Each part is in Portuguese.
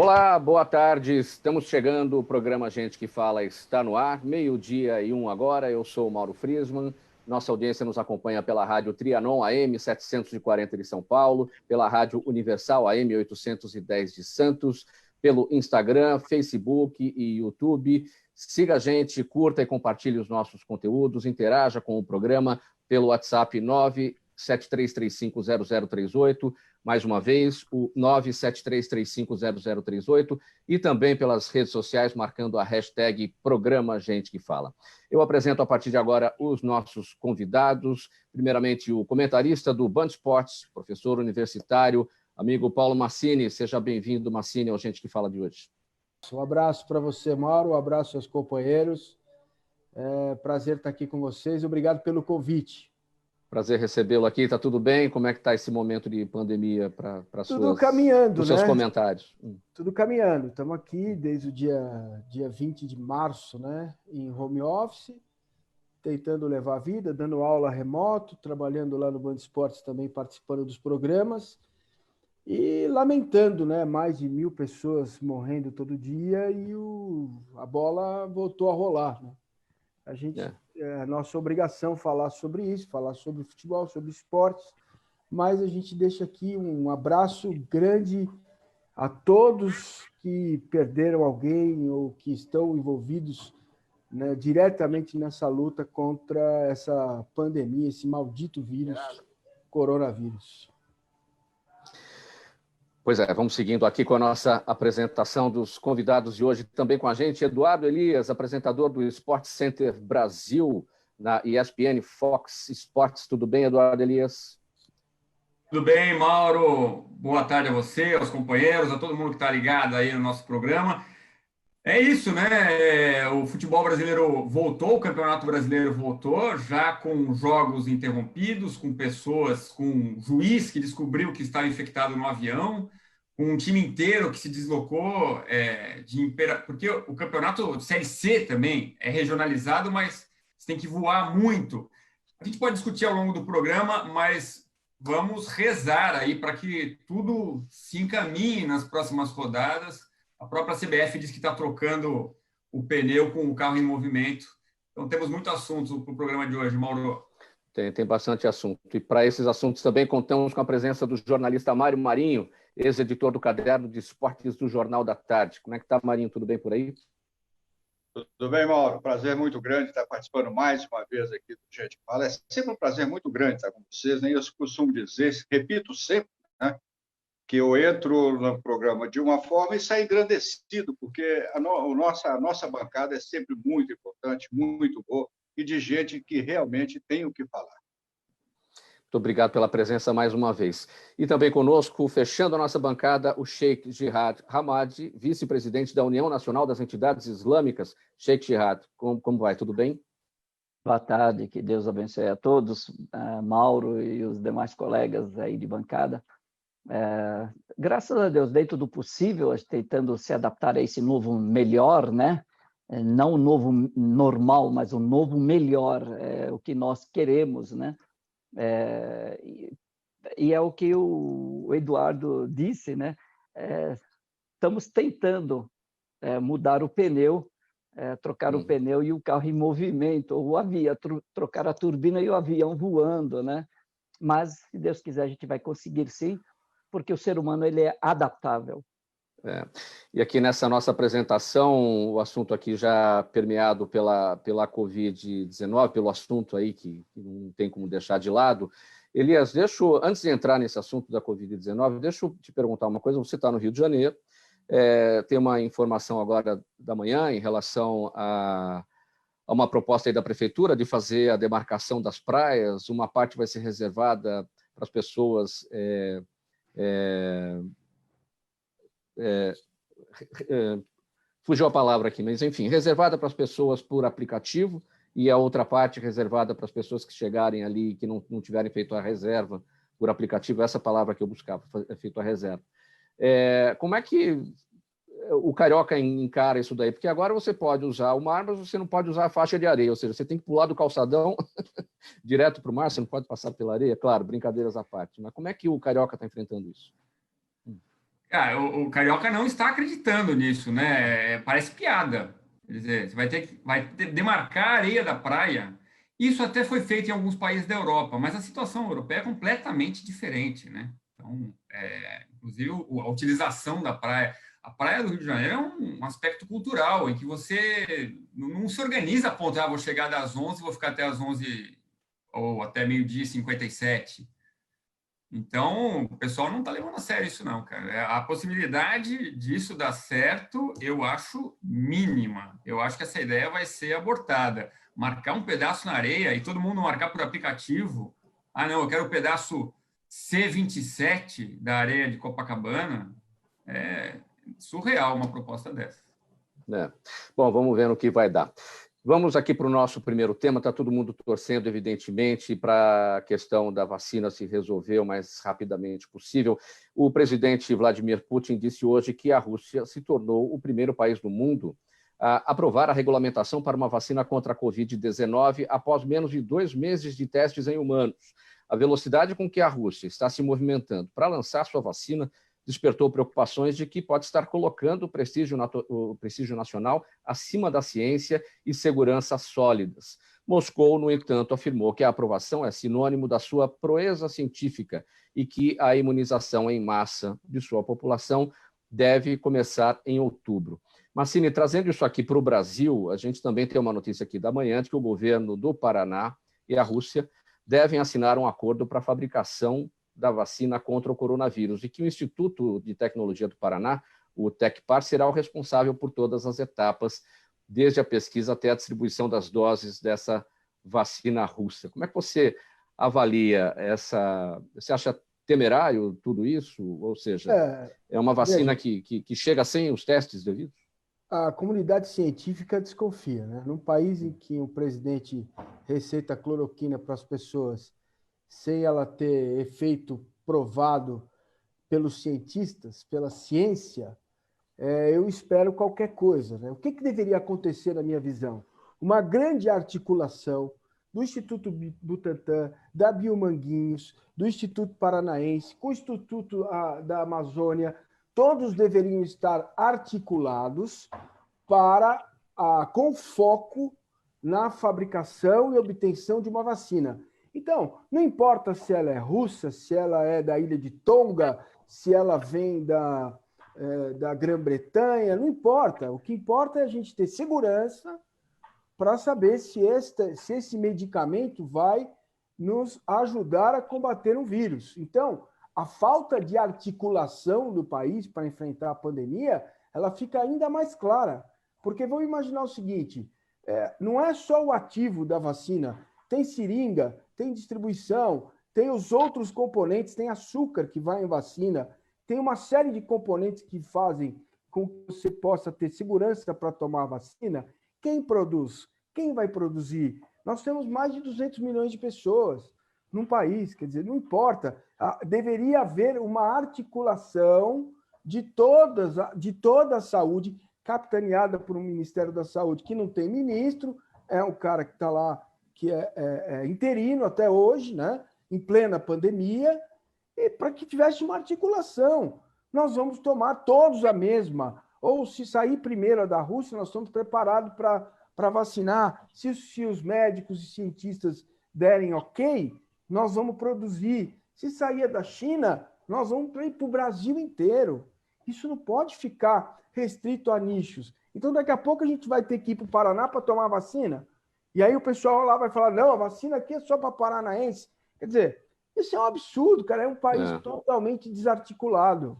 Olá, boa tarde. Estamos chegando. O programa Gente que Fala está no ar. 12:01 agora. Eu sou o Mauro Friesman. Nossa audiência nos acompanha pela Rádio Trianon AM 740 de São Paulo, pela Rádio Universal AM 810 de Santos, pelo Instagram, Facebook e YouTube. Siga a gente, curta e compartilhe os nossos conteúdos, interaja com o programa pelo WhatsApp 973350038, mais uma vez, o 973350038, e também pelas redes sociais, marcando a hashtag Programa Gente que Fala. Eu apresento a partir de agora os nossos convidados. Primeiramente, o comentarista do Band Esportes, professor universitário, amigo Paulo Massini. Seja bem-vindo, Massini, ao Gente que Fala de hoje. Um abraço para você, Mauro, um abraço aos companheiros. É prazer estar aqui com vocês. Obrigado pelo convite. Prazer recebê-lo aqui. Está tudo bem? Como é que está esse momento de pandemia para Tudo caminhando, os seus né? comentários? Tudo caminhando. Estamos aqui desde o dia 20 de março, né? Em home office, tentando levar a vida, dando aula remoto, trabalhando lá no Band Esportes também, participando dos programas e lamentando, né? Mais de 1.000 pessoas morrendo todo dia e a bola voltou a rolar, né? A gente... É nossa obrigação falar sobre isso, falar sobre futebol, sobre esportes, mas a gente deixa aqui um abraço grande a todos que perderam alguém ou que estão envolvidos, né, diretamente nessa luta contra essa pandemia, esse maldito vírus, coronavírus. Pois é, vamos seguindo aqui com a nossa apresentação dos convidados de hoje. Também com a gente, Eduardo Elias, apresentador do Sport Center Brasil, na ESPN Fox Sports. Tudo bem, Eduardo Elias? Tudo bem, Mauro. Boa tarde a você, aos companheiros, a todo mundo que está ligado aí no nosso programa. É isso, né? O futebol brasileiro voltou, o Campeonato Brasileiro voltou, já com jogos interrompidos, com pessoas, com um juiz que descobriu que estava infectado no avião, com um time inteiro que se deslocou porque o campeonato Série C também é regionalizado, mas você tem que voar muito. A gente pode discutir ao longo do programa, mas vamos rezar aí para que tudo se encaminhe nas próximas rodadas. A própria CBF diz que está trocando o pneu com o carro em movimento. Então, temos muitos assuntos para o programa de hoje, Mauro. Tem bastante assunto. E para esses assuntos também contamos com a presença do jornalista Mário Marinho, ex-editor do Caderno de Esportes do Jornal da Tarde. Como é que está, Marinho? Tudo bem por aí? Tudo bem, Mauro. Prazer muito grande estar participando mais uma vez aqui do Gente que Fala. É sempre um prazer muito grande estar com vocês, né? Eu costumo dizer, repito sempre, né, que eu entro no programa de uma forma e saio engrandecido, porque a nossa bancada é sempre muito importante, muito boa, e de gente que realmente tem o que falar. Muito obrigado pela presença mais uma vez. E também conosco, fechando a nossa bancada, o Sheikh Jihad Hamadi, vice-presidente da União Nacional das Entidades Islâmicas. Sheikh Jihad, como vai? Tudo bem? Boa tarde, que Deus abençoe a todos, Mauro e os demais colegas aí de bancada. Graças a Deus, dentro do possível, tentando se adaptar a esse novo melhor, né? Não o novo normal, mas o novo melhor, o que nós queremos, né? E é o que o Eduardo disse, né? Estamos tentando mudar o pneu, trocar o pneu e o carro em movimento, ou o avião, trocar a turbina e o avião voando, né? Mas, se Deus quiser, a gente vai conseguir sim, porque o ser humano ele é adaptável. E aqui nessa nossa apresentação, o assunto aqui já permeado pela Covid-19, pelo assunto aí que não tem como deixar de lado. Elias, antes de entrar nesse assunto da Covid-19, deixa eu te perguntar uma coisa. Você está no Rio de Janeiro, tem uma informação agora da manhã em relação a uma proposta aí da Prefeitura de fazer a demarcação das praias. Uma parte vai ser reservada para as pessoas... fugiu a palavra aqui, mas enfim, reservada para as pessoas por aplicativo e a outra parte reservada para as pessoas que chegarem ali que não tiverem feito a reserva por aplicativo. Essa palavra que eu buscava, feito a reserva. Como é que o carioca encara isso daí? Porque agora você pode usar o mar, mas você não pode usar a faixa de areia, ou seja, você tem que pular do calçadão direto para o mar, você não pode passar pela areia. Claro, brincadeiras à parte, mas como é que o carioca está enfrentando isso? O Carioca não está acreditando nisso, né? Parece piada. Quer dizer, você vai ter que demarcar a areia da praia. Isso até foi feito em alguns países da Europa, mas a situação europeia é completamente diferente, né? Então, inclusive, a utilização da praia. A praia do Rio de Janeiro é um aspecto cultural, em que você não se organiza a ponto, vou chegar das 11 e vou ficar até as 11 ou até meio-dia e 57. Então, o pessoal não está levando a sério isso, não, cara. A possibilidade disso dar certo, eu acho mínima. Eu acho que essa ideia vai ser abortada. Marcar um pedaço na areia e todo mundo marcar por aplicativo. Ah, não, eu quero o pedaço C27 da areia de Copacabana. É surreal uma proposta dessa. Bom, vamos ver no que vai dar. Vamos aqui para o nosso primeiro tema. Está todo mundo torcendo, evidentemente, para a questão da vacina se resolver o mais rapidamente possível. O presidente Vladimir Putin disse hoje que a Rússia se tornou o primeiro país do mundo a aprovar a regulamentação para uma vacina contra a Covid-19 após menos de 2 meses de testes em humanos. A velocidade com que a Rússia está se movimentando para lançar sua vacina despertou preocupações de que pode estar colocando o prestígio nacional acima da ciência e segurança sólidas. Moscou, no entanto, afirmou que a aprovação é sinônimo da sua proeza científica e que a imunização em massa de sua população deve começar em outubro. Massini, trazendo isso aqui para o Brasil, a gente também tem uma notícia aqui da manhã de que o governo do Paraná e a Rússia devem assinar um acordo para a fabricação da vacina contra o coronavírus e que o Instituto de Tecnologia do Paraná, o Tecpar, será o responsável por todas as etapas, desde a pesquisa até a distribuição das doses dessa vacina russa. Como é que você avalia essa... Você acha temerário tudo isso? Ou seja, é uma vacina que chega sem os testes devidos? A comunidade científica desconfia, né? Num país em que o presidente receita cloroquina para as pessoas sem ela ter efeito provado pelos cientistas, pela ciência, eu espero qualquer coisa, né? O que deveria acontecer, na minha visão? Uma grande articulação do Instituto Butantan, da Biomanguinhos, do Instituto Paranaense, com o Instituto da Amazônia, todos deveriam estar articulados com foco na fabricação e obtenção de uma vacina. Então, não importa se ela é russa, se ela é da ilha de Tonga, se ela vem da Grã-Bretanha, não importa. O que importa é a gente ter segurança para saber se esse medicamento vai nos ajudar a combater um vírus. Então, a falta de articulação do país para enfrentar a pandemia, ela fica ainda mais clara. Porque vamos imaginar o seguinte, não é só o ativo da vacina, tem seringa, tem distribuição, tem os outros componentes, tem açúcar que vai em vacina, tem uma série de componentes que fazem com que você possa ter segurança para tomar a vacina. Quem produz? Quem vai produzir? Nós temos mais de 200 milhões de pessoas num país, quer dizer, não importa. Deveria haver uma articulação de toda a saúde, capitaneada por um Ministério da Saúde que não tem ministro, é um cara que está lá, que é interino até hoje, né? Em plena pandemia, e para que tivesse uma articulação. Nós vamos tomar todos a mesma, ou se sair primeiro a da Rússia, nós estamos preparados para vacinar. Se os médicos e cientistas derem ok, nós vamos produzir. Se sair da China, nós vamos ir para o Brasil inteiro. Isso não pode ficar restrito a nichos. Então, daqui a pouco a gente vai ter que ir para o Paraná para tomar vacina. E aí o pessoal lá vai falar, não, a vacina aqui é só para paranaense. Quer dizer, isso é um absurdo, cara. É um país totalmente desarticulado.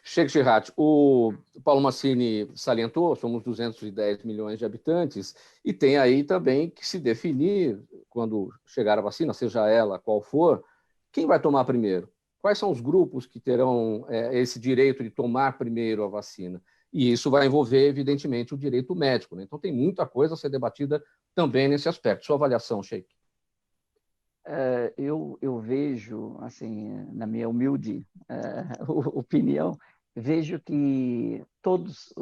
Sheikh Jarrah, o Paulo Massini salientou, somos 210 milhões de habitantes, e tem aí também que se definir, quando chegar a vacina, seja ela qual for, quem vai tomar primeiro? Quais são os grupos que terão esse direito de tomar primeiro a vacina? E isso vai envolver, evidentemente, o direito médico, né? Então tem muita coisa a ser debatida também nesse aspecto. Sua avaliação, Sheikh? Eu vejo, assim, na minha humilde opinião, vejo que todos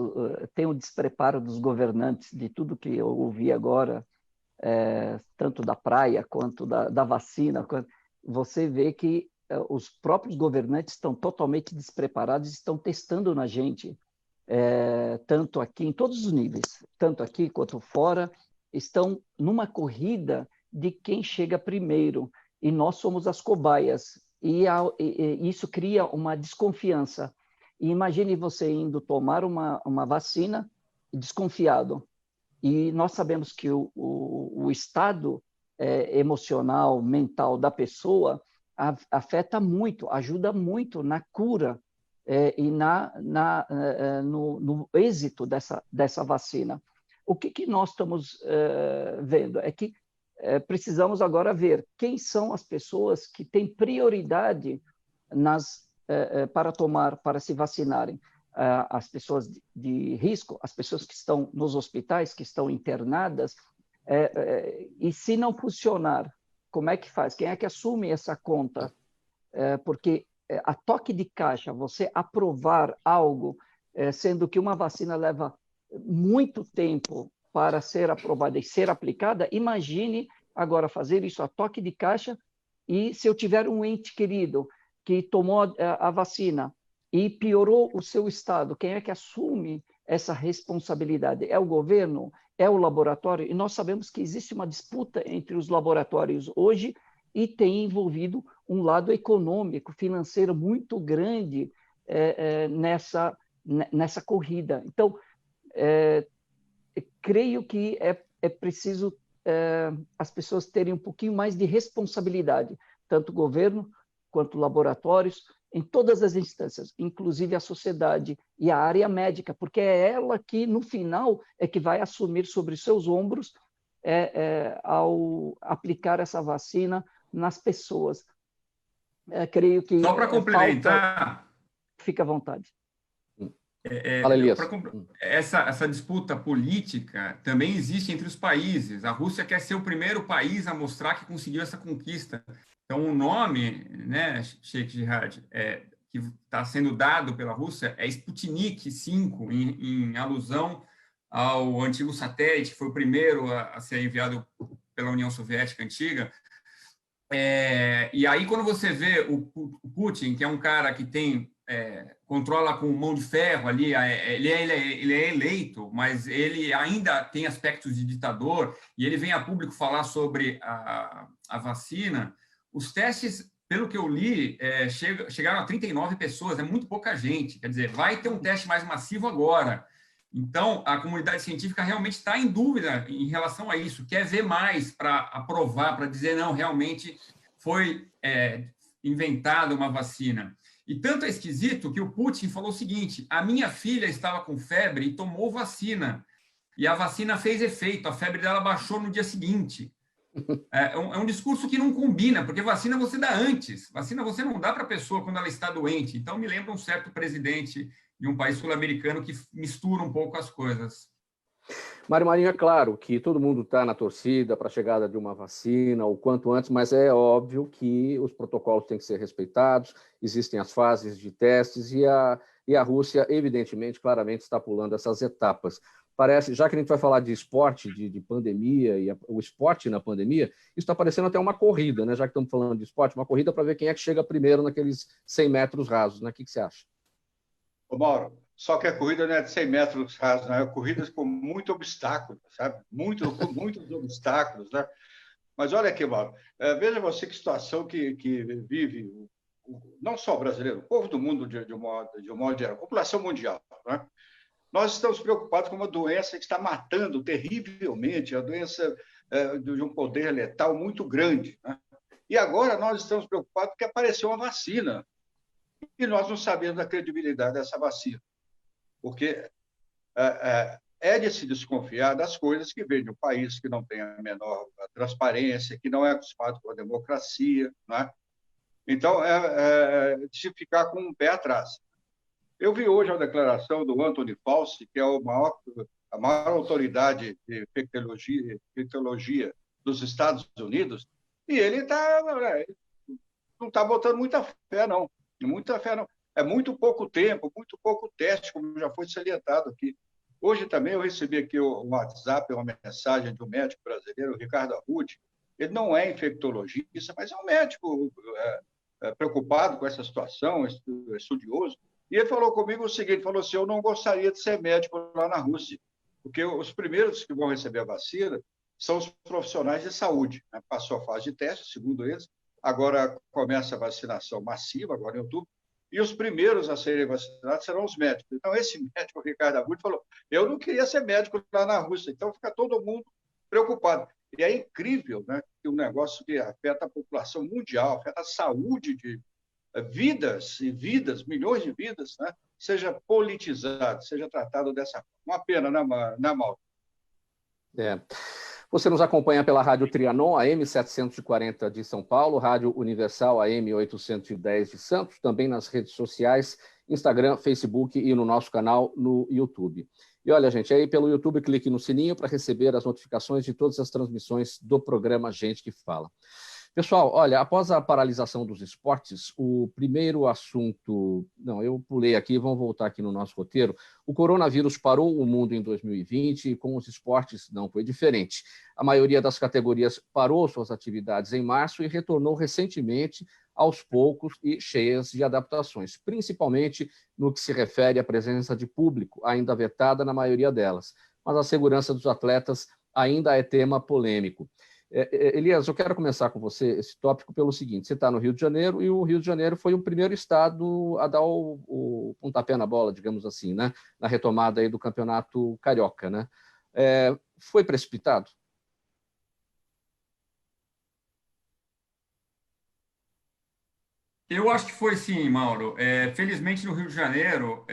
têm o despreparo dos governantes de tudo que eu ouvi agora, tanto da praia quanto da vacina. Você vê que os próprios governantes estão totalmente despreparados, estão testando na gente, tanto aqui, em todos os níveis, tanto aqui quanto fora, estão numa corrida de quem chega primeiro, e nós somos as cobaias, e isso cria uma desconfiança. E imagine você indo tomar uma vacina desconfiado, e nós sabemos que o estado emocional, mental da pessoa afeta muito, ajuda muito na cura e no êxito dessa vacina. O que nós estamos vendo é que precisamos agora ver quem são as pessoas que têm prioridade para se vacinarem. As pessoas de risco, as pessoas que estão nos hospitais, que estão internadas, e se não funcionar, como é que faz? Quem é que assume essa conta? Porque a toque de caixa, você aprovar algo, sendo que uma vacina leva muito tempo para ser aprovada e ser aplicada, imagine agora fazer isso a toque de caixa, e se eu tiver um ente querido que tomou a vacina e piorou o seu estado, quem é que assume essa responsabilidade? É o governo? É o laboratório? E nós sabemos que existe uma disputa entre os laboratórios hoje e tem envolvido um lado econômico, financeiro muito grande nessa corrida. Então, creio que é preciso as pessoas terem um pouquinho mais de responsabilidade, tanto o governo quanto laboratórios, em todas as instâncias, inclusive a sociedade e a área médica, porque é ela que, no final, é que vai assumir sobre seus ombros ao aplicar essa vacina nas pessoas. Creio que só para complementar, fica à vontade. Fala, Elias. Essa disputa política também existe entre os países. A Rússia quer ser o primeiro país a mostrar que conseguiu essa conquista. Então, o nome, né, Sheikh Jihad, que está sendo dado pela Rússia é Sputnik 5, em alusão ao antigo satélite, que foi o primeiro a ser enviado pela União Soviética antiga. E aí, quando você vê o Putin, que é um cara que controla com mão de ferro ali, ele é eleito, mas ele ainda tem aspectos de ditador, e ele vem a público falar sobre a vacina. Os testes, pelo que eu li, chegaram a 39 pessoas, é muito pouca gente. Quer dizer, vai ter um teste mais massivo agora. Então, a comunidade científica realmente está em dúvida em relação a isso, quer ver mais para aprovar, para dizer, não, realmente foi inventada uma vacina. E tanto é esquisito que o Putin falou o seguinte: a minha filha estava com febre e tomou vacina, e a vacina fez efeito, a febre dela baixou no dia seguinte. É um discurso que não combina, porque vacina você dá antes, vacina você não dá para a pessoa quando ela está doente. Então, me lembra um certo presidente de um país sul-americano que mistura um pouco as coisas. Mário Marinho, é claro que todo mundo está na torcida para a chegada de uma vacina o quanto antes, mas é óbvio que os protocolos têm que ser respeitados, existem as fases de testes e a Rússia, evidentemente, claramente está pulando essas etapas. Parece, já que a gente vai falar de esporte, de pandemia, e o esporte na pandemia, isso está parecendo até uma corrida, né? Já que estamos falando de esporte, uma corrida para ver quem é que chega primeiro naqueles 100 metros rasos, né? O que você acha? Ô, Mauro, só que a corrida não é de 100 metros rasos, não é corrida com muito obstáculo, sabe? Muitos obstáculos, né? Mas olha aqui, Mauro, veja você que situação que vive, não só o brasileiro, o povo do mundo de um modo geral, a população mundial, né? Nós estamos preocupados com uma doença que está matando terrivelmente, a doença de um poder letal muito grande, né? E agora nós estamos preocupados porque apareceu uma vacina e nós não sabemos a credibilidade dessa vacina, porque é de se desconfiar das coisas que vêm de um país que não tem a menor transparência, que não é acostumado com a democracia, né? Então, de se ficar com um pé atrás. Eu vi hoje a declaração do Anthony Fauci, que é a maior autoridade de infectologia dos Estados Unidos, e ele não está botando muita fé, não. Muita fé, não. É muito pouco tempo, muito pouco teste, como já foi salientado aqui. Hoje também eu recebi aqui o WhatsApp, uma mensagem de um médico brasileiro, o Ricardo Arruti. Ele não é infectologista, mas é um médico preocupado com essa situação, estudioso, e ele falou comigo o seguinte, falou assim, eu não gostaria de ser médico lá na Rússia, porque os primeiros que vão receber a vacina são os profissionais de saúde, né? Passou a fase de teste, segundo eles, agora começa a vacinação massiva, agora em outubro, e os primeiros a serem vacinados serão os médicos. Então, esse médico, o Ricardo Abud, falou, eu não queria ser médico lá na Rússia, então fica todo mundo preocupado. E é incrível, né, que um negócio que afeta a população mundial, afeta a saúde de vidas e vidas, milhões de vidas, né, seja politizado, seja tratado dessa forma. Uma pena, né, Mauro? Você nos acompanha pela Rádio Trianon, AM 740 de São Paulo, Rádio Universal, AM 810 de Santos, também nas redes sociais, Instagram, Facebook e no nosso canal no YouTube. E olha, gente, aí pelo YouTube, clique no sininho para receber as notificações de todas as transmissões do programa Gente que Fala. Pessoal, olha, após a paralisação dos esportes, o primeiro assunto... Não, eu pulei aqui, vamos voltar aqui no nosso roteiro. O coronavírus parou o mundo em 2020 e com os esportes não foi diferente. A maioria das categorias parou suas atividades em março e retornou recentemente, aos poucos e cheias de adaptações, principalmente no que se refere à presença de público, ainda vetada na maioria delas. Mas a segurança dos atletas ainda é tema polêmico. Elias, eu quero começar com você esse tópico pelo seguinte, você está no Rio de Janeiro e o Rio de Janeiro foi o primeiro estado a dar o pontapé na bola, digamos assim, né? Na retomada aí do campeonato carioca, né? Foi precipitado? Eu acho que foi sim, Mauro. Felizmente no Rio de Janeiro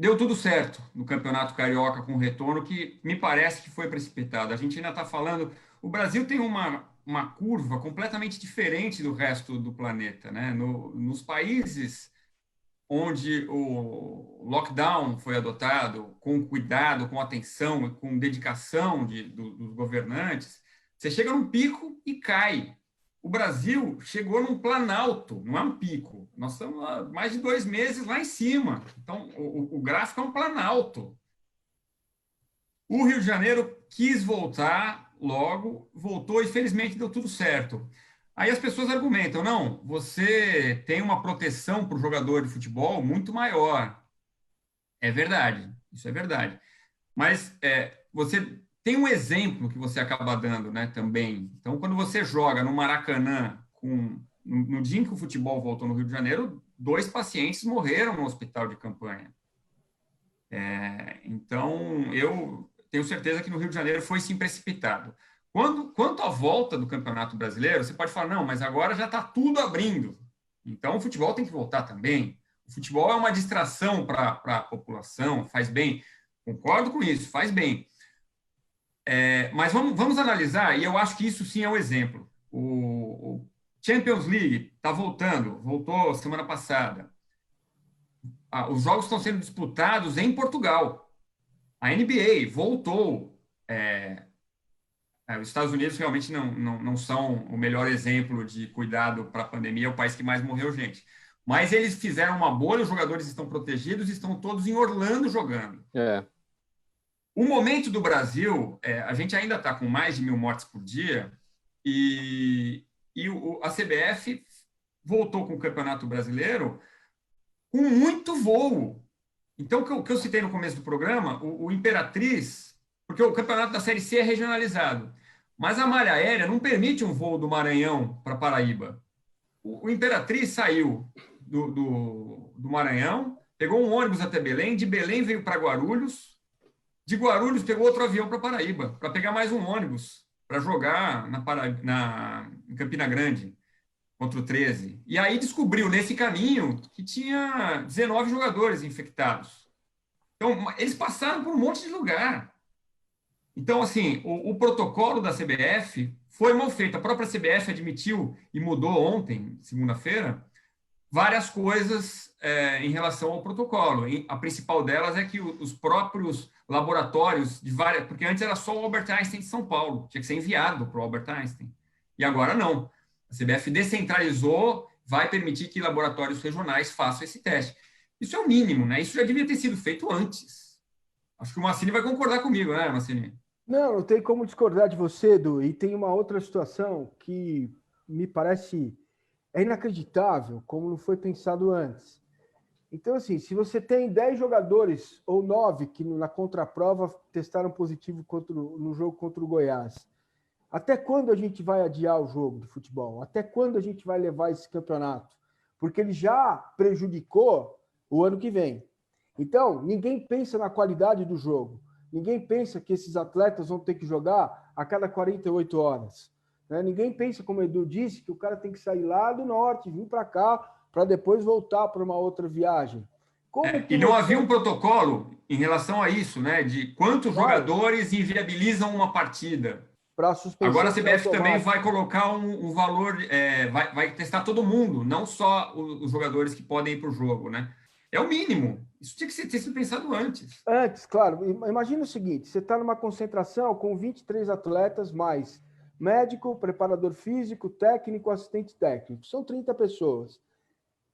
deu tudo certo no Campeonato Carioca com o retorno, que me parece que foi precipitado. A gente ainda está falando... O Brasil tem uma curva completamente diferente do resto do planeta, né? Nos países onde o lockdown foi adotado com cuidado, com atenção, com dedicação dos governantes, você chega num pico e cai. O Brasil chegou num planalto, não é um pico. Nós estamos há mais de 2 meses lá em cima. Então, o gráfico é um planalto. O Rio de Janeiro quis voltar logo, voltou e felizmente deu tudo certo. Aí as pessoas argumentam, não, você tem uma proteção para o jogador de futebol muito maior. É verdade, isso é verdade. Mas você tem um exemplo que você acaba dando, né, também. Então, quando você joga no Maracanã, no dia em que o futebol voltou no Rio de Janeiro, 2 pacientes morreram no hospital de campanha. Então, eu tenho certeza que no Rio de Janeiro foi sim precipitado. Quanto à volta do Campeonato Brasileiro, você pode falar, não, mas agora já está tudo abrindo. Então, o futebol tem que voltar também. O futebol é uma distração para a população, faz bem. Concordo com isso, faz bem. Mas vamos analisar, e eu acho que isso sim é um exemplo. O Champions League está voltou semana passada. Os jogos estão sendo disputados em Portugal. A NBA voltou. Os Estados Unidos realmente não são o melhor exemplo de cuidado para a pandemia, é o país que mais morreu gente. Mas eles fizeram uma bolha, os jogadores estão protegidos e estão todos em Orlando jogando. O momento do Brasil, a gente ainda está com mais de 1.000 mortes por dia e a CBF voltou com o Campeonato Brasileiro com muito voo. Então, o que eu citei no começo do programa, o Imperatriz, porque o campeonato da Série C é regionalizado, mas a malha aérea não permite um voo do Maranhão para Paraíba. O Imperatriz saiu do Maranhão, pegou um ônibus até Belém, de Belém veio para Guarulhos, de Guarulhos pegou outro avião para Paraíba, para pegar mais um ônibus, para jogar em Campina Grande, contra o 13. E aí descobriu, nesse caminho, que tinha 19 jogadores infectados. Então, eles passaram por um monte de lugar. Então, assim, o protocolo da CBF foi mal feito. A própria CBF admitiu e mudou ontem, segunda-feira, várias coisas em relação ao protocolo. A principal delas é que os próprios laboratórios de várias... Porque antes era só o Albert Einstein de São Paulo. Tinha que ser enviado para o Albert Einstein. E agora não. A CBF descentralizou, vai permitir que laboratórios regionais façam esse teste. Isso é o mínimo, né? Isso já devia ter sido feito antes. Acho que o Massini vai concordar comigo, né, Massini? Não tem como discordar de você, Edu. E tem uma outra situação que me parece inacreditável como não foi pensado antes. Então, assim, se você tem 10 jogadores ou 9 que na contraprova testaram positivo no jogo contra o Goiás, até quando a gente vai adiar o jogo de futebol? Até quando a gente vai levar esse campeonato? Porque ele já prejudicou o ano que vem. Então, ninguém pensa na qualidade do jogo. Ninguém pensa que esses atletas vão ter que jogar a cada 48 horas. Né? Ninguém pensa, como o Edu disse, que o cara tem que sair lá do norte, vir para cá, para depois voltar para uma outra viagem. E não havia um protocolo em relação a isso, né? De quantos jogadores inviabilizam uma partida. Agora a CBF também vai colocar um valor, vai testar todo mundo, não só os jogadores que podem ir para o jogo, né? É o mínimo. Isso tinha que ter sido pensado antes. Antes, claro. Imagina o seguinte, você está numa concentração com 23 atletas, mais médico, preparador físico, técnico, assistente técnico. São 30 pessoas.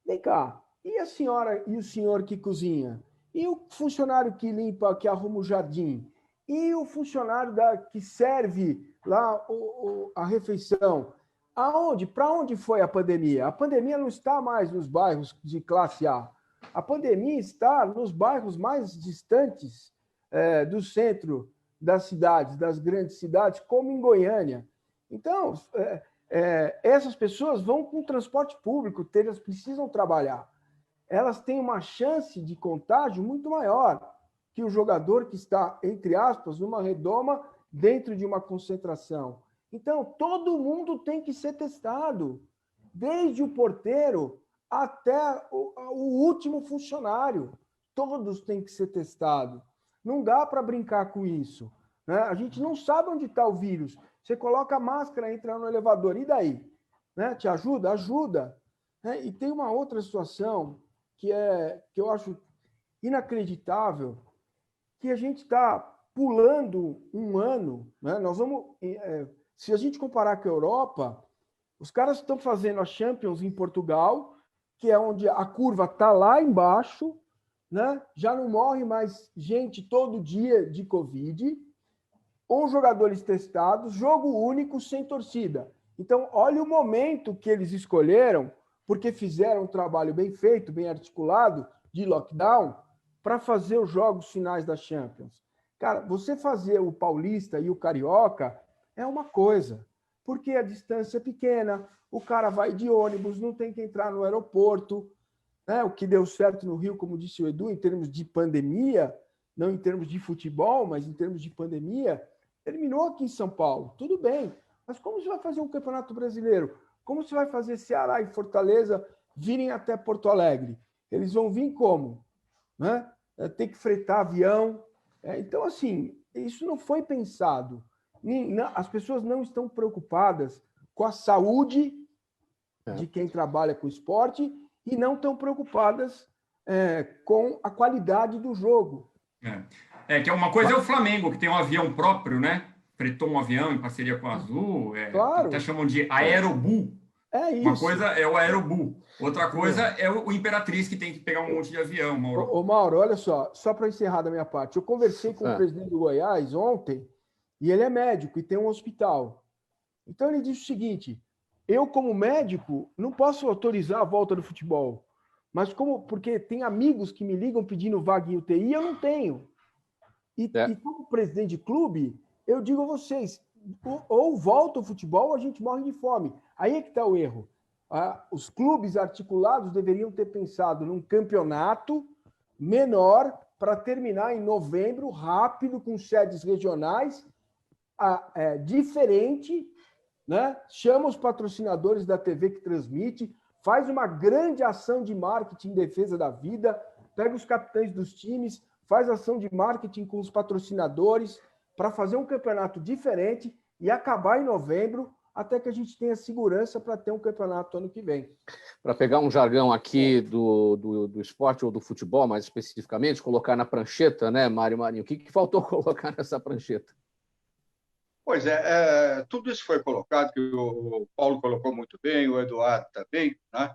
Vem cá, e a senhora e o senhor que cozinha? E o funcionário que limpa, que arruma o jardim? E o funcionário que serve lá a refeição? Aonde? Para onde foi a pandemia? A pandemia não está mais nos bairros de classe A. A pandemia está nos bairros mais distantes do centro das cidades, das grandes cidades, como em Goiânia. Então, essas pessoas vão com transporte público, elas precisam trabalhar. Elas têm uma chance de contágio muito maior que o jogador que está, entre aspas, numa redoma dentro de uma concentração. Então, todo mundo tem que ser testado, desde o porteiro até o último funcionário. Todos têm que ser testados. Não dá para brincar com isso. Né? A gente não sabe onde está o vírus. Você coloca a máscara, entra no elevador, e daí? Né? Te ajuda? Ajuda. Né? E tem uma outra situação que eu acho inacreditável, que a gente está pulando um ano. Né? Nós vamos, se a gente comparar com a Europa, os caras estão fazendo a Champions em Portugal, que é onde a curva está lá embaixo, né? Já não morre mais gente todo dia de Covid, com jogadores testados, jogo único, sem torcida. Então, olha o momento que eles escolheram, porque fizeram um trabalho bem feito, bem articulado, de lockdown, para fazer os jogos finais da Champions. Cara, você fazer o Paulista e o Carioca é uma coisa, porque a distância é pequena, o cara vai de ônibus, não tem que entrar no aeroporto, né? O que deu certo no Rio, como disse o Edu, em termos de pandemia, não em termos de futebol, mas em termos de pandemia, terminou aqui em São Paulo. Tudo bem, mas como você vai fazer um campeonato brasileiro? Como você vai fazer Ceará e Fortaleza virem até Porto Alegre? Eles vão vir como? Né? Tem que fretar avião. Então, assim, isso não foi pensado. As pessoas não estão preocupadas com a saúde de quem trabalha com esporte e não estão preocupadas com a qualidade do jogo. Que uma coisa é o Flamengo, que tem um avião próprio, né? Fretou um avião em parceria com a Azul, claro. Até chamam de Aerobu. É isso. Uma coisa é o Aerobu, outra coisa é o Imperatriz, que tem que pegar um monte de avião, Mauro. Ô, Mauro, olha só para encerrar da minha parte, eu conversei com o presidente do Goiás ontem, e ele é médico e tem um hospital. Então ele disse o seguinte, eu como médico não posso autorizar a volta do futebol, mas porque tem amigos que me ligam pedindo vaga em UTI, eu não tenho. E como presidente de clube, eu digo a vocês, ou volta o futebol ou a gente morre de fome. Aí é que está o erro. Os clubes articulados deveriam ter pensado num campeonato menor para terminar em novembro, rápido, com sedes regionais, diferente, né? Chama os patrocinadores da TV que transmite, faz uma grande ação de marketing em defesa da vida, pega os capitães dos times, faz ação de marketing com os patrocinadores para fazer um campeonato diferente e acabar em novembro, até que a gente tenha segurança para ter um campeonato ano que vem. Para pegar um jargão aqui do esporte ou do futebol, mais especificamente, colocar na prancheta, né, Mário Marinho? O que faltou colocar nessa prancheta? Pois tudo isso foi colocado, que o Paulo colocou muito bem, o Eduardo também, né?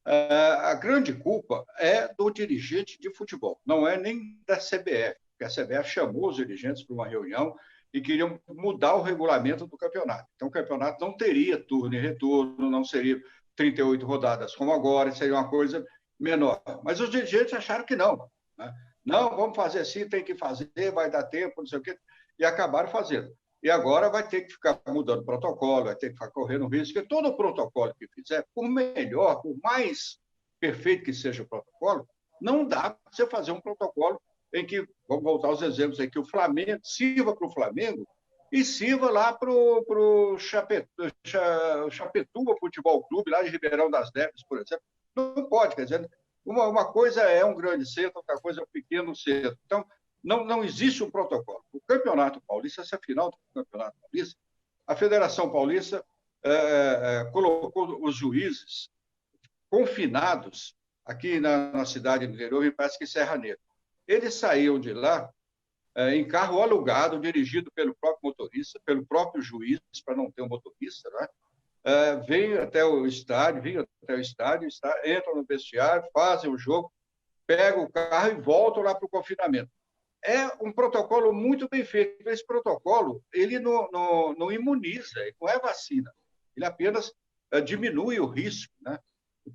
A grande culpa é do dirigente de futebol, não é nem da CBF, porque a CBF chamou os dirigentes para uma reunião e queriam mudar o regulamento do campeonato. Então, o campeonato não teria turno e retorno, não seria 38 rodadas como agora, seria uma coisa menor. Mas os dirigentes acharam que não, né? Não, vamos fazer assim, tem que fazer, vai dar tempo, não sei o quê, e acabaram fazendo. E agora vai ter que ficar mudando protocolo, vai ter que ficar correndo risco, porque todo o protocolo que fizer, por melhor, por mais perfeito que seja o protocolo, não dá para você fazer um protocolo em que, vamos voltar aos exemplos aqui, o Flamengo sirva para o Flamengo e sirva lá para o Chapetuba Futebol Clube, lá de Ribeirão das Neves, por exemplo. Não pode, quer dizer, uma coisa é um grande centro, outra coisa é um pequeno centro. Então, não existe um protocolo. O Campeonato Paulista, essa final do Campeonato Paulista, a Federação Paulista colocou os juízes confinados aqui na cidade do interior, me parece que Serra Negra. Eles saíam de lá em carro alugado, dirigido pelo próprio motorista, pelo próprio juiz, para não ter um motorista, né? Vêm até o estádio, entram no vestiário, fazem o jogo, pegam o carro e voltam lá para o confinamento. É um protocolo muito bem feito. Esse protocolo ele não imuniza, ele não é vacina. Ele apenas diminui o risco, né?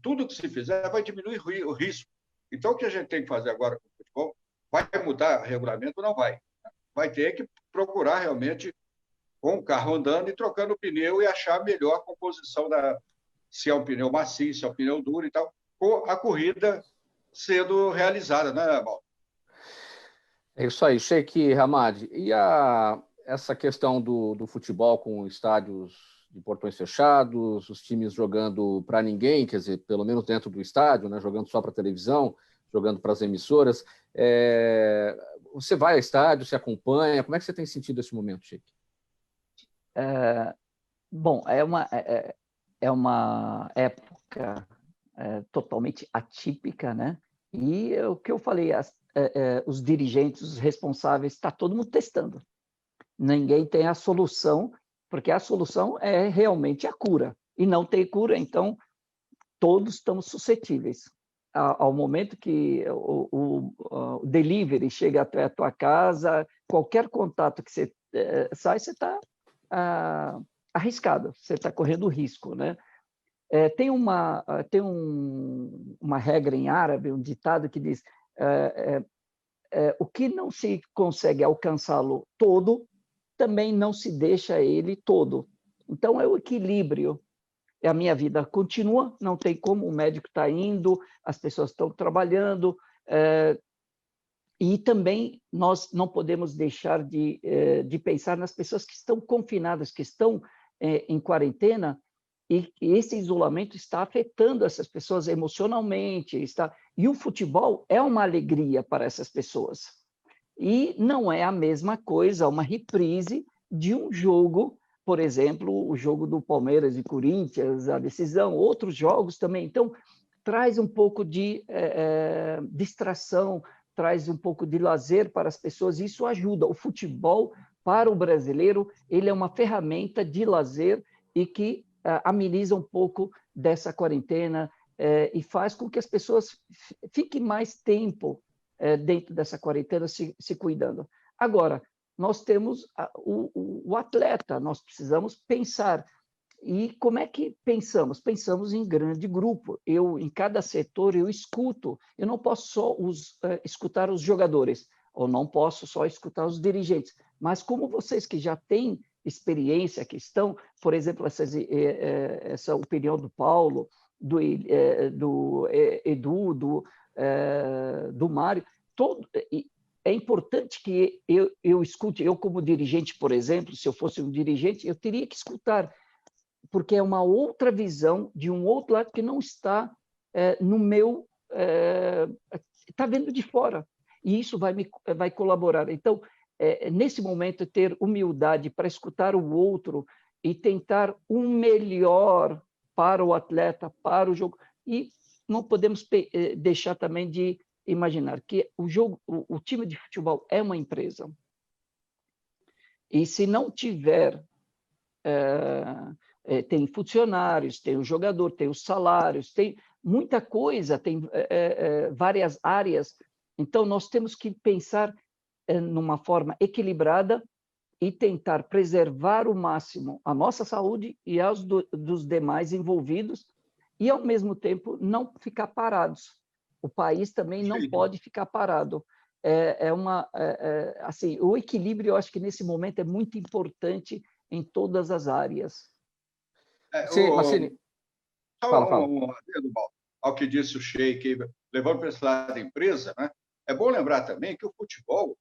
Tudo que se fizer vai diminuir o risco. Então, o que a gente tem que fazer agora com o futebol, vai mudar o regulamento ou não vai? Vai ter que procurar realmente com o carro andando e trocando o pneu e achar a melhor composição, se é um pneu macio, se é um pneu duro e tal, com a corrida sendo realizada, né, Mauro? É isso aí, Sheik Hamad. E essa questão do futebol com estádios de portões fechados, os times jogando para ninguém, quer dizer, pelo menos dentro do estádio, né, jogando só para televisão, jogando para as emissoras. Você vai ao estádio, se acompanha? Como é que você tem sentido esse momento, Sheik? Bom, é uma época totalmente atípica, né? E o que eu falei, os dirigentes, os responsáveis, está todo mundo testando. Ninguém tem a solução, porque a solução é realmente a cura. E não tem cura, então todos estamos suscetíveis. Ao momento que o delivery chega até a tua casa, qualquer contato que você sai, você está arriscado, você está correndo risco, né? Tem uma regra em árabe, um ditado que diz o que não se consegue alcançá-lo todo, também não se deixa ele todo. Então, é o equilíbrio. A minha vida continua, não tem como, o médico está indo, as pessoas estão trabalhando, e também nós não podemos deixar de pensar nas pessoas que estão confinadas, que estão em quarentena, e esse isolamento está afetando essas pessoas emocionalmente. E o futebol é uma alegria para essas pessoas. E não é a mesma coisa, uma reprise de um jogo, por exemplo, o jogo do Palmeiras e Corinthians, a decisão, outros jogos também. Então, traz um pouco de distração, traz um pouco de lazer para as pessoas, e isso ajuda. O futebol, para o brasileiro, ele é uma ferramenta de lazer e que ameniza um pouco dessa quarentena e faz com que as pessoas fiquem mais tempo dentro dessa quarentena se cuidando. Agora, nós temos o atleta, nós precisamos pensar. E como é que pensamos? Pensamos em grande grupo. Em cada setor, eu escuto. Eu não posso só escutar os jogadores, ou não posso só escutar os dirigentes. Mas como vocês que já têm experiência, que estão, por exemplo, essa opinião do Paulo, do Edu, do Mário, é importante que eu escute. Eu, como dirigente, por exemplo, se eu fosse um dirigente, eu teria que escutar, porque é uma outra visão de um outro lado que não está no meu... está vendo de fora, e isso vai colaborar. Então, nesse momento, ter humildade para escutar o outro e tentar o melhor para o atleta, para o jogo. E não podemos deixar também de imaginar que o time de futebol é uma empresa. E se não tiver... tem funcionários, tem o jogador, tem os salários, tem muita coisa, tem várias áreas. Então, nós temos que pensar numa forma equilibrada e tentar preservar o máximo a nossa saúde e aos dos demais envolvidos, e, ao mesmo tempo, não ficar parados. O país também não pode ficar parado. Assim, o equilíbrio, eu acho que nesse momento é muito importante em todas as áreas. Sim, Massini. Fala. Ao que disse o Sheik, levando para esse lado da empresa, né? É bom lembrar também que o futebol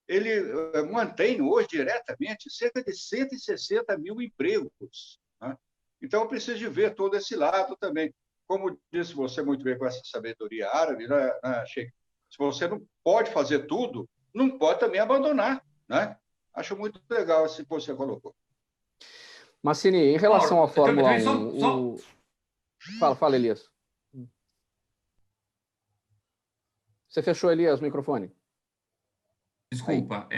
ele mantém hoje diretamente cerca de 160 mil empregos, né? Então, eu preciso de ver todo esse lado também. Como disse você muito bem com essa sabedoria árabe, né, Sheik? Se você não pode fazer tudo, não pode também abandonar, né? Acho muito legal esse que você colocou. Massini, em relação à Fórmula 1... Fala, Elias. Você fechou, Elias, o microfone. Desculpa,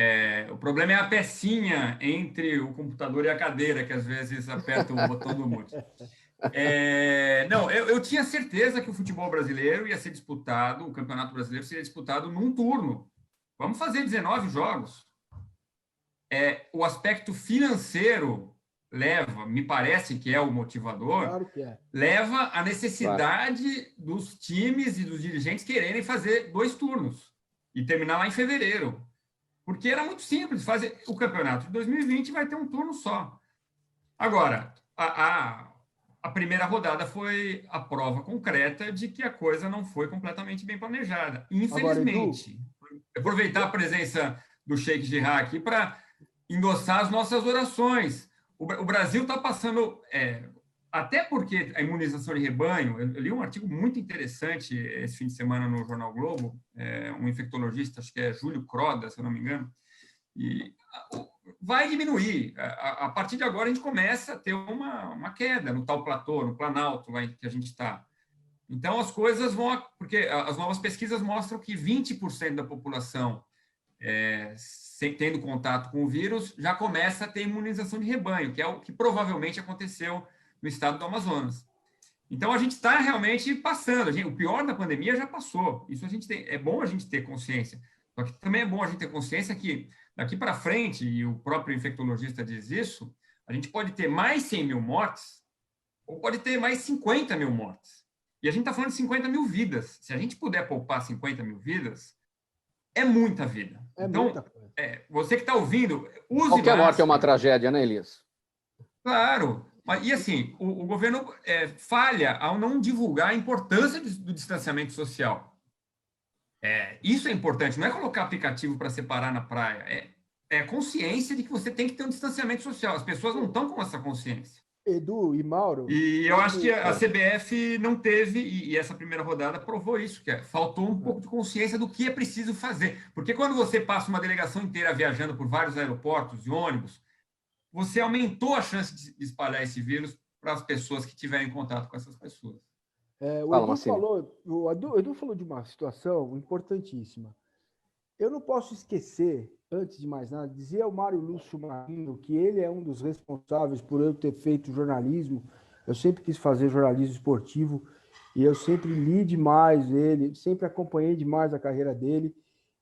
o problema é a pecinha entre o computador e a cadeira, que às vezes aperta o botão do mute. Não, eu tinha certeza que o futebol brasileiro ia ser disputado, o Campeonato Brasileiro seria disputado num turno. Vamos fazer 19 jogos. O aspecto financeiro leva, me parece que é o motivador, Claro que é. Leva a necessidade dos times e dos dirigentes quererem fazer 2 turnos e terminar lá em fevereiro. Porque era muito simples fazer o campeonato de 2020 vai ter um turno só. Agora, a primeira rodada foi a prova concreta de que a coisa não foi completamente bem planejada. Infelizmente. Agora, Edu, aproveitar a presença do Sheik Jarrah aqui para endossar as nossas orações. O Brasil está passando... até porque a imunização de rebanho, eu li um artigo muito interessante esse fim de semana no Jornal Globo, um infectologista, acho que é Júlio Croda, se eu não me engano, e vai diminuir. A partir de agora, a gente começa a ter uma queda no tal platô, no planalto lá que a gente está. Então, as coisas vão... Porque as novas pesquisas mostram que 20% da população tendo contato com o vírus já começa a ter imunização de rebanho, que é o que provavelmente aconteceu no estado do Amazonas. Então, a gente está realmente passando. O pior da pandemia já passou. Isso é bom a gente ter consciência. Só que também é bom a gente ter consciência que, daqui para frente, e o próprio infectologista diz isso, a gente pode ter mais 100 mil mortes ou pode ter mais 50 mil mortes. E a gente está falando de 50 mil vidas. Se a gente puder poupar 50 mil vidas, é muita vida. Então, muita coisa. Você que está ouvindo, use Qualquer morte é uma máscara. tragédia, né, Elias? Claro. E assim, o governo falha ao não divulgar a importância do distanciamento social. Isso é importante, não é colocar aplicativo para separar na praia, é a consciência de que você tem que ter um distanciamento social. As pessoas não estão com essa consciência. Edu e Mauro... E eu acho que a CBF não teve, e essa primeira rodada provou isso, que faltou um pouco de consciência do que é preciso fazer. Porque quando você passa uma delegação inteira viajando por vários aeroportos e ônibus, você aumentou a chance de espalhar esse vírus para as pessoas que tiverem contato com essas pessoas. O Edu falou de uma situação importantíssima. Eu não posso esquecer, antes de mais nada, dizer ao Mário Lúcio Marinho que ele é um dos responsáveis por eu ter feito jornalismo. Eu sempre quis fazer jornalismo esportivo e eu sempre li demais ele, sempre acompanhei demais a carreira dele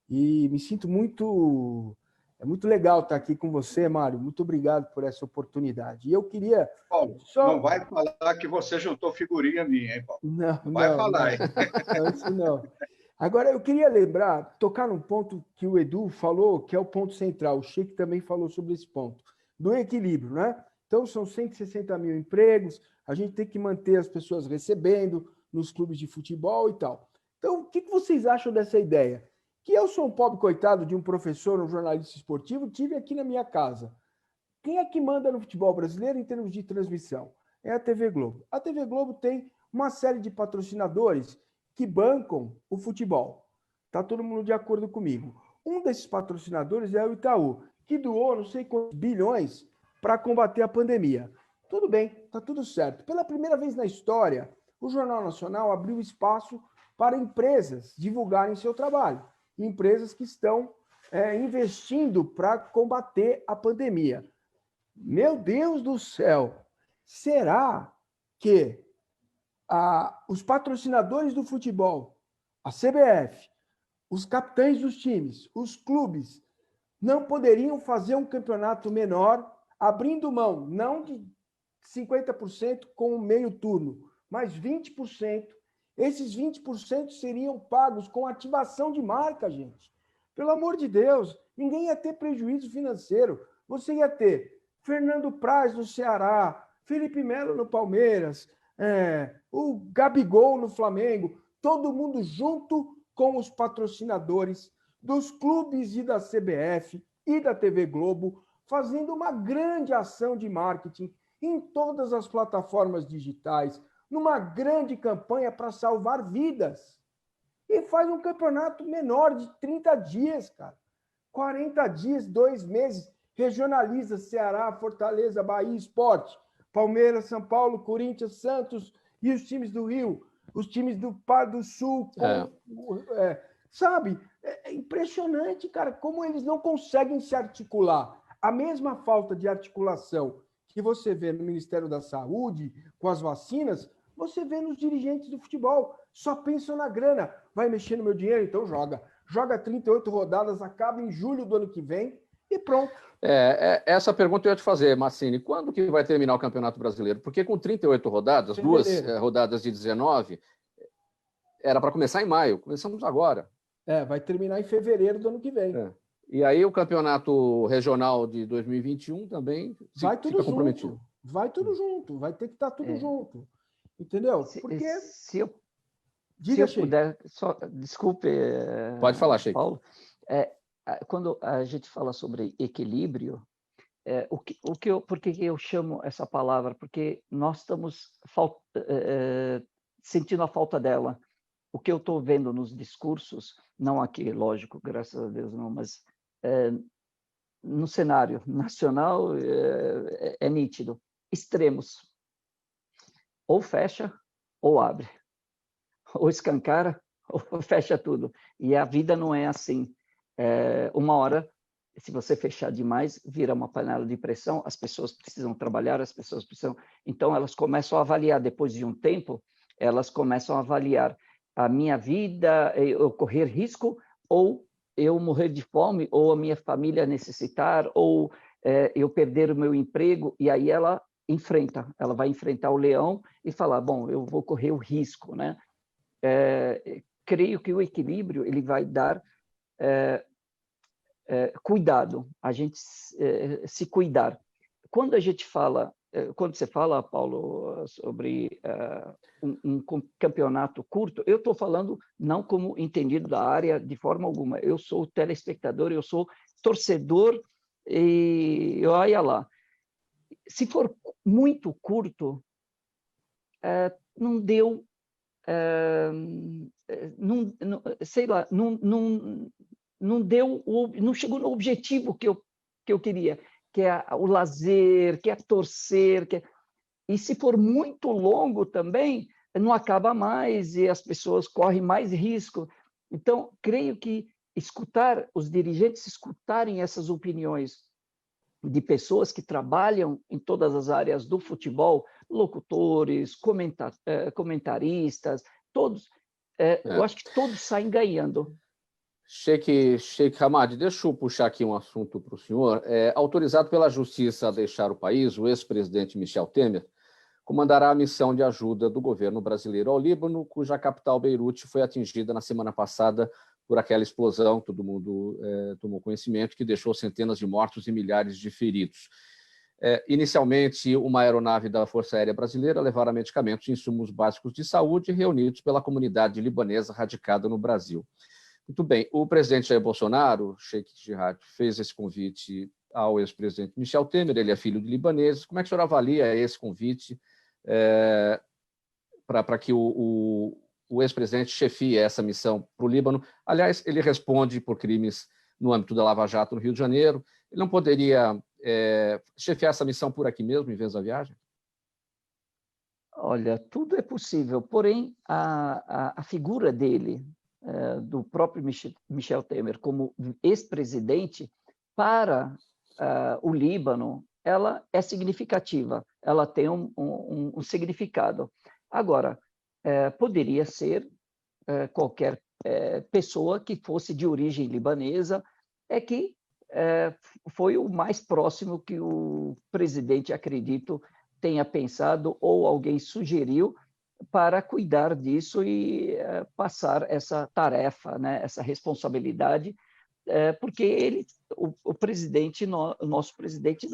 e me sinto muito... É muito legal estar aqui com você, Mário. Muito obrigado por essa oportunidade. E eu queria... Paulo, não vai falar que você juntou figurinha minha, hein, Paulo? Não vai falar, hein? Não, isso não. Agora, eu queria tocar num ponto que o Edu falou, que é o ponto central. O Sheik também falou sobre esse ponto, do equilíbrio, né? Então, são 160 mil empregos, a gente tem que manter as pessoas recebendo nos clubes de futebol e tal. Então, o que vocês acham dessa ideia? Que eu sou um pobre coitado de um professor, um jornalista esportivo, tive aqui na minha casa. Quem é que manda no futebol brasileiro em termos de transmissão? É a TV Globo. A TV Globo tem uma série de patrocinadores que bancam o futebol. Está todo mundo de acordo comigo. Um desses patrocinadores é o Itaú, que doou não sei quantos bilhões para combater a pandemia. Tudo bem, está tudo certo. Pela primeira vez na história, o Jornal Nacional abriu espaço para empresas divulgarem seu trabalho. Empresas que estão investindo para combater a pandemia. Meu Deus do céu! Será que os patrocinadores do futebol, a CBF, os capitães dos times, os clubes, não poderiam fazer um campeonato menor, abrindo mão, não de 50% com o meio turno, mas 20%. Esses 20% seriam pagos com ativação de marca, gente. Pelo amor de Deus, ninguém ia ter prejuízo financeiro. Você ia ter Fernando Praz no Ceará, Felipe Melo no Palmeiras, o Gabigol no Flamengo, todo mundo junto com os patrocinadores dos clubes e da CBF e da TV Globo, fazendo uma grande ação de marketing em todas as plataformas digitais, numa grande campanha para salvar vidas. E faz um campeonato menor de 30 dias, cara. 40 dias, 2 meses, regionaliza Ceará, Fortaleza, Bahia, Sport, Palmeiras, São Paulo, Corinthians, Santos e os times do Rio, os times do Sul. Sabe? É impressionante, cara, como eles não conseguem se articular. A mesma falta de articulação que você vê no Ministério da Saúde, com as vacinas, você vê nos dirigentes do futebol. Só pensam na grana. Vai mexer no meu dinheiro? Então joga. Joga 38 rodadas, acaba em julho do ano que vem e pronto. Essa pergunta eu ia te fazer, Massini. Quando que vai terminar o Campeonato Brasileiro? Porque com 38 rodadas, duas rodadas de 19, era para começar em maio. Começamos agora. Vai terminar em fevereiro do ano que vem. E aí o Campeonato Regional de 2021 também fica comprometido. Vai tudo junto. Vai ter que estar tudo junto. Entendeu? Porque... Se eu puder... Desculpe, pode falar, Sheik. Paulo. Quando a gente fala sobre equilíbrio, por que eu chamo essa palavra? Porque nós estamos sentindo a falta dela. O que eu estou vendo nos discursos, não aqui, lógico, graças a Deus não, mas no cenário nacional é nítido. Extremos. Ou fecha, ou abre. Ou escancara, ou fecha tudo. E a vida não é assim. Uma hora, se você fechar demais, vira uma panela de pressão, as pessoas precisam trabalhar, as pessoas precisam... Então, elas começam a avaliar, depois de um tempo, elas começam a avaliar a minha vida, eu correr risco, ou eu morrer de fome, ou a minha família necessitar, ou eu perder o meu emprego, e aí ela vai enfrentar o leão e falar, bom, eu vou correr o risco, né? Creio que o equilíbrio ele vai dar cuidado, a gente se cuidar. Quando você fala, Paulo, sobre um campeonato curto, eu estou falando não como entendido da área de forma alguma. Eu sou telespectador, eu sou torcedor e olha lá. Se for muito curto, não deu, sei lá, não deu, não chegou no objetivo que eu queria, que é o lazer, que é torcer, e se for muito longo também, não acaba mais e as pessoas correm mais risco. Então, creio que os dirigentes escutarem essas opiniões de pessoas que trabalham em todas as áreas do futebol, locutores, comentaristas, todos, eu acho que todos saem ganhando. Sheik Hamad, deixa eu puxar aqui um assunto para o senhor. Autorizado pela Justiça a deixar o país, o ex-presidente Michel Temer comandará a missão de ajuda do governo brasileiro ao Líbano, cuja capital, Beirute, foi atingida na semana passada por aquela explosão, todo mundo tomou conhecimento, que deixou centenas de mortos e milhares de feridos. Inicialmente, uma aeronave da Força Aérea Brasileira levará medicamentos e insumos básicos de saúde reunidos pela comunidade libanesa radicada no Brasil. Muito bem, o presidente Jair Bolsonaro, Sheik Jihad, fez esse convite ao ex-presidente Michel Temer, ele é filho de libaneses. Como é que o senhor avalia esse convite para que o ex-presidente chefie essa missão para o Líbano? Aliás, ele responde por crimes no âmbito da Lava Jato no Rio de Janeiro. Ele não poderia chefiar essa missão por aqui mesmo, em vez da viagem? Olha, tudo é possível, porém, a figura dele, do próprio Michel Temer como ex-presidente para o Líbano, ela é significativa, ela tem um significado. Agora, poderia ser qualquer pessoa que fosse de origem libanesa, que foi o mais próximo que o presidente, acredito, tenha pensado ou alguém sugeriu para cuidar disso e passar essa tarefa, né, essa responsabilidade, porque o presidente, o nosso presidente,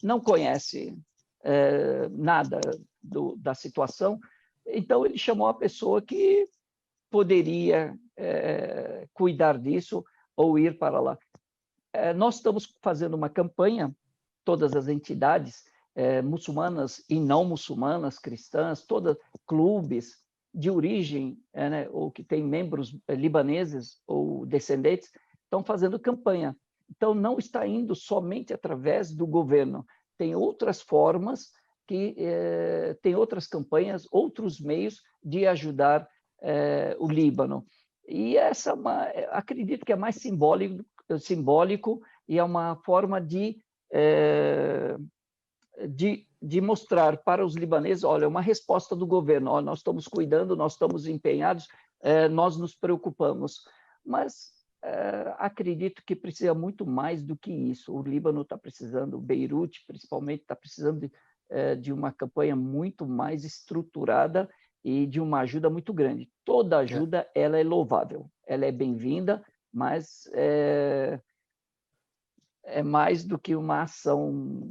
não conhece nada da situação, então ele chamou a pessoa que poderia cuidar disso ou ir para lá. Nós estamos fazendo uma campanha, todas as entidades muçulmanas e não muçulmanas, cristãs, todas clubes de origem, né, ou que têm membros libaneses ou descendentes, estão fazendo campanha. Então, não está indo somente através do governo. Tem outras formas, tem outras campanhas, outros meios de ajudar o Líbano. E essa, acredito que é mais simbólico e é uma forma de mostrar para os libaneses, olha, uma resposta do governo, olha, nós estamos cuidando, nós estamos empenhados, nós nos preocupamos. Mas acredito que precisa muito mais do que isso. O Líbano está precisando, Beirute, principalmente, está precisando de uma campanha muito mais estruturada e de uma ajuda muito grande. Toda ajuda ela é louvável, ela é bem-vinda, mas é mais do que uma ação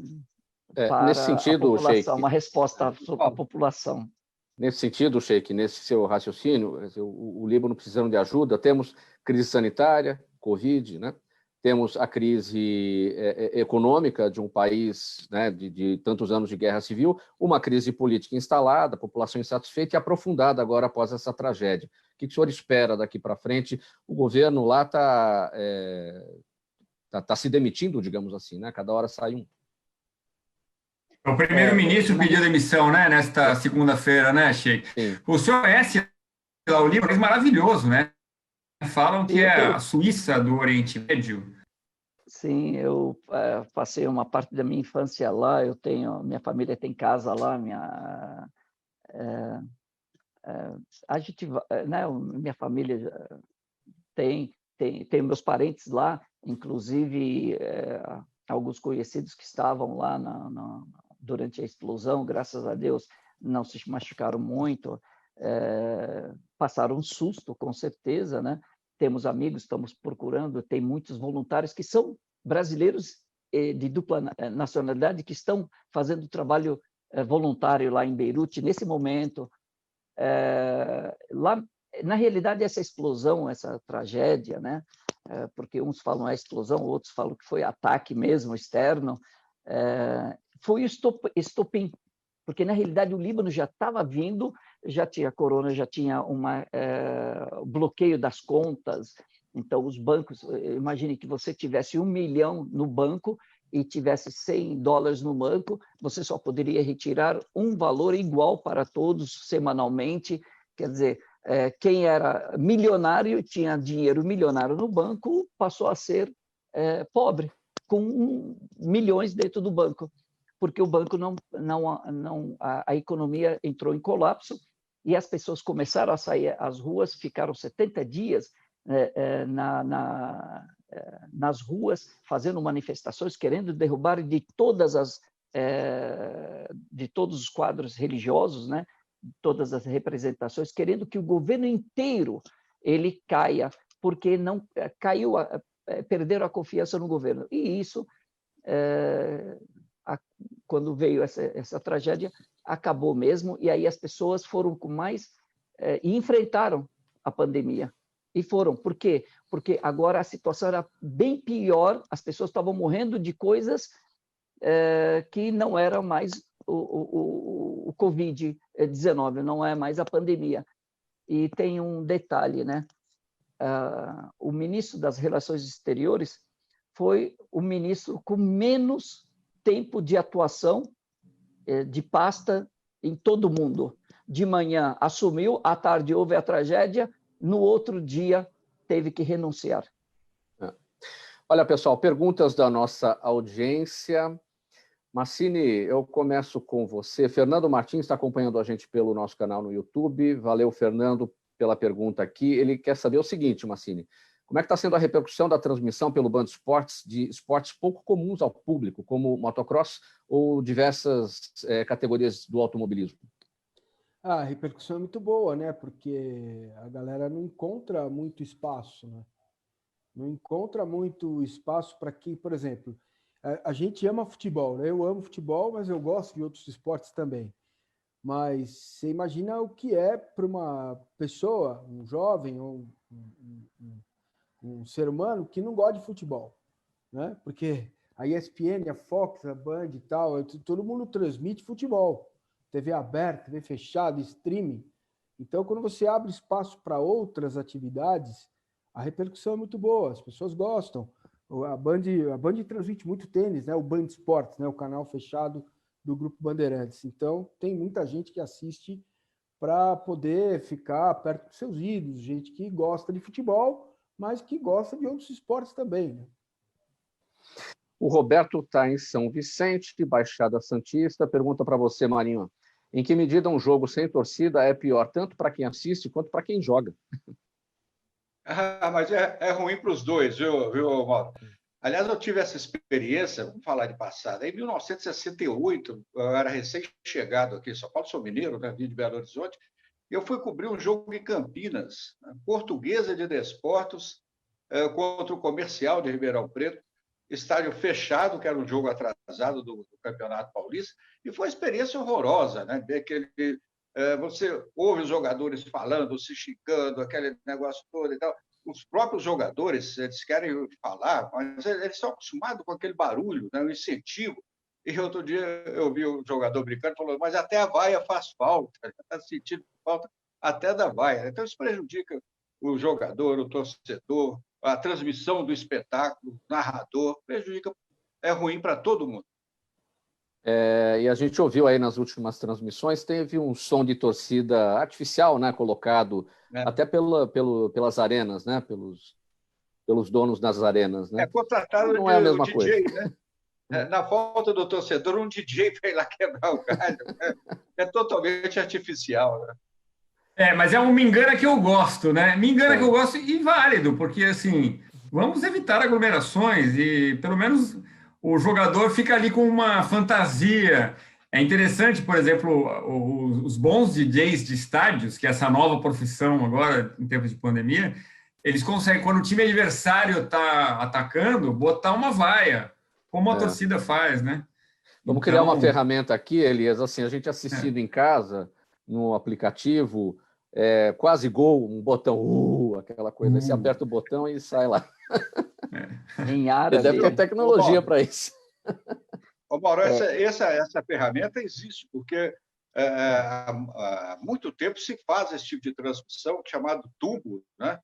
para nesse sentido, a população, Sheikh, uma resposta à população. Nesse sentido, Sheikh, nesse seu raciocínio, o Líbano precisando de ajuda, temos crise sanitária, Covid, né? Temos a crise econômica de um país, né, de tantos anos de guerra civil, uma crise política instalada, a população insatisfeita e aprofundada agora após essa tragédia. O que o senhor espera daqui para frente? O governo lá está se demitindo, digamos assim, né? Cada hora sai um. O primeiro-ministro pediu demissão, né, nesta segunda-feira, né, Sheikh? Sim. O senhor conhece lá o Líbano, é maravilhoso, né? Falam que é a Suíça do Oriente Médio. Sim, eu passei uma parte da minha infância lá, minha família tem casa lá, minha família tem meus parentes lá, inclusive alguns conhecidos que estavam lá durante a explosão, graças a Deus não se machucaram muito, passaram um susto, com certeza, né? Temos amigos, estamos procurando, tem muitos voluntários que são brasileiros de dupla nacionalidade que estão fazendo trabalho voluntário lá em Beirute, nesse momento. Lá, na realidade, essa explosão, essa tragédia, né? Porque uns falam explosão, outros falam que foi ataque mesmo, externo, foi o estopim, porque, na realidade, o Líbano já estava vindo, já tinha corona, já tinha bloqueio das contas. Então, os bancos, imagine que você tivesse 1 milhão no banco e tivesse $100 no banco, você só poderia retirar um valor igual para todos semanalmente. Quer dizer, quem era milionário, tinha dinheiro milionário no banco, passou a ser pobre, com milhões dentro do banco, porque o banco a economia entrou em colapso e as pessoas começaram a sair às ruas, ficaram 70 dias nas ruas, fazendo manifestações, querendo derrubar de todos os quadros religiosos, né? Todas as representações, querendo que o governo inteiro ele caia, porque não caiu, perderam a confiança no governo. E isso, quando veio essa tragédia, acabou mesmo, e aí as pessoas foram com mais e enfrentaram a pandemia. E foram. Por quê? Porque agora a situação era bem pior, as pessoas estavam morrendo de coisas que não era mais o Covid-19, não é mais a pandemia. E tem um detalhe, né? O ministro das Relações Exteriores foi o ministro com menos tempo de atuação de pasta em todo o mundo. De manhã assumiu, à tarde houve a tragédia, no outro dia teve que renunciar. Olha, pessoal, perguntas da nossa audiência. Massini, eu começo com você. Fernando Martins está acompanhando a gente pelo nosso canal no YouTube. Valeu, Fernando, pela pergunta aqui. Ele quer saber o seguinte, Massini. Como é que está sendo a repercussão da transmissão pelo Band Esportes de esportes pouco comuns ao público, como motocross ou diversas categorias do automobilismo? A repercussão é muito boa, né? Porque a galera não encontra muito espaço, né? Não encontra muito espaço para que, por exemplo, a gente ama futebol, né? Eu amo futebol, mas eu gosto de outros esportes também. Mas você imagina o que é para uma pessoa, um jovem ou um ser humano que não gosta de futebol, né? Porque a ESPN, a Fox, a Band e tal, todo mundo transmite futebol. TV aberta, TV fechada, streaming. Então, quando você abre espaço para outras atividades, a repercussão é muito boa, as pessoas gostam. A Band transmite muito tênis, né? O Band Esportes, né? O canal fechado do Grupo Bandeirantes. Então, tem muita gente que assiste para poder ficar perto dos seus ídolos, gente que gosta de futebol, mas que gosta de outros esportes também, né? O Roberto está em São Vicente, Baixada Santista. Pergunta para você, Marinho. Em que medida um jogo sem torcida é pior, tanto para quem assiste quanto para quem joga? Mas é ruim para os dois, viu, Mauro? Aliás, eu tive essa experiência, vamos falar de passado. Em 1968, eu era recém-chegado aqui em São Paulo, sou mineiro, né, vim de Belo Horizonte, e eu fui cobrir um jogo em Campinas, né, Portuguesa de Desportos contra o Comercial de Ribeirão Preto, estádio fechado, que era um jogo atrasado do Campeonato Paulista, e foi uma experiência horrorosa, né? Você ouve os jogadores falando, se xingando, aquele negócio todo e tal. Os próprios jogadores, eles querem falar, mas eles estão acostumados com aquele barulho, né? O incentivo. E outro dia eu vi um jogador brincando, falou, mas até a vaia faz falta, está sentindo falta até da vaia. Então isso prejudica o jogador, o torcedor, a transmissão do espetáculo, o narrador, prejudica, é ruim para todo mundo. E a gente ouviu aí nas últimas transmissões, teve um som de torcida artificial, né, colocado até pelas arenas, né, pelos donos das arenas. Né? Contratado não é a mesma DJ, coisa. Né? Na falta do torcedor, um DJ vai lá quebrar o galho. Né? É totalmente artificial. Né? Mas é um me engana que eu gosto, né? Me engana que eu gosto e válido, porque assim, vamos evitar aglomerações e pelo menos o jogador fica ali com uma fantasia. É interessante, por exemplo, os bons DJs de estádios, que é essa nova profissão agora, em tempos de pandemia, eles conseguem, quando o time adversário está atacando, botar uma vaia, como a torcida faz, né? Vamos criar uma ferramenta aqui, Elias, assim, a gente assistindo em casa, no aplicativo, quase gol, um botão, aquela coisa, aí você aperta o botão e sai lá. Em árabe. Deve ter tecnologia para isso. Ô, Mauro, essa ferramenta existe, porque há muito tempo se faz esse tipo de transmissão chamado tubo, né?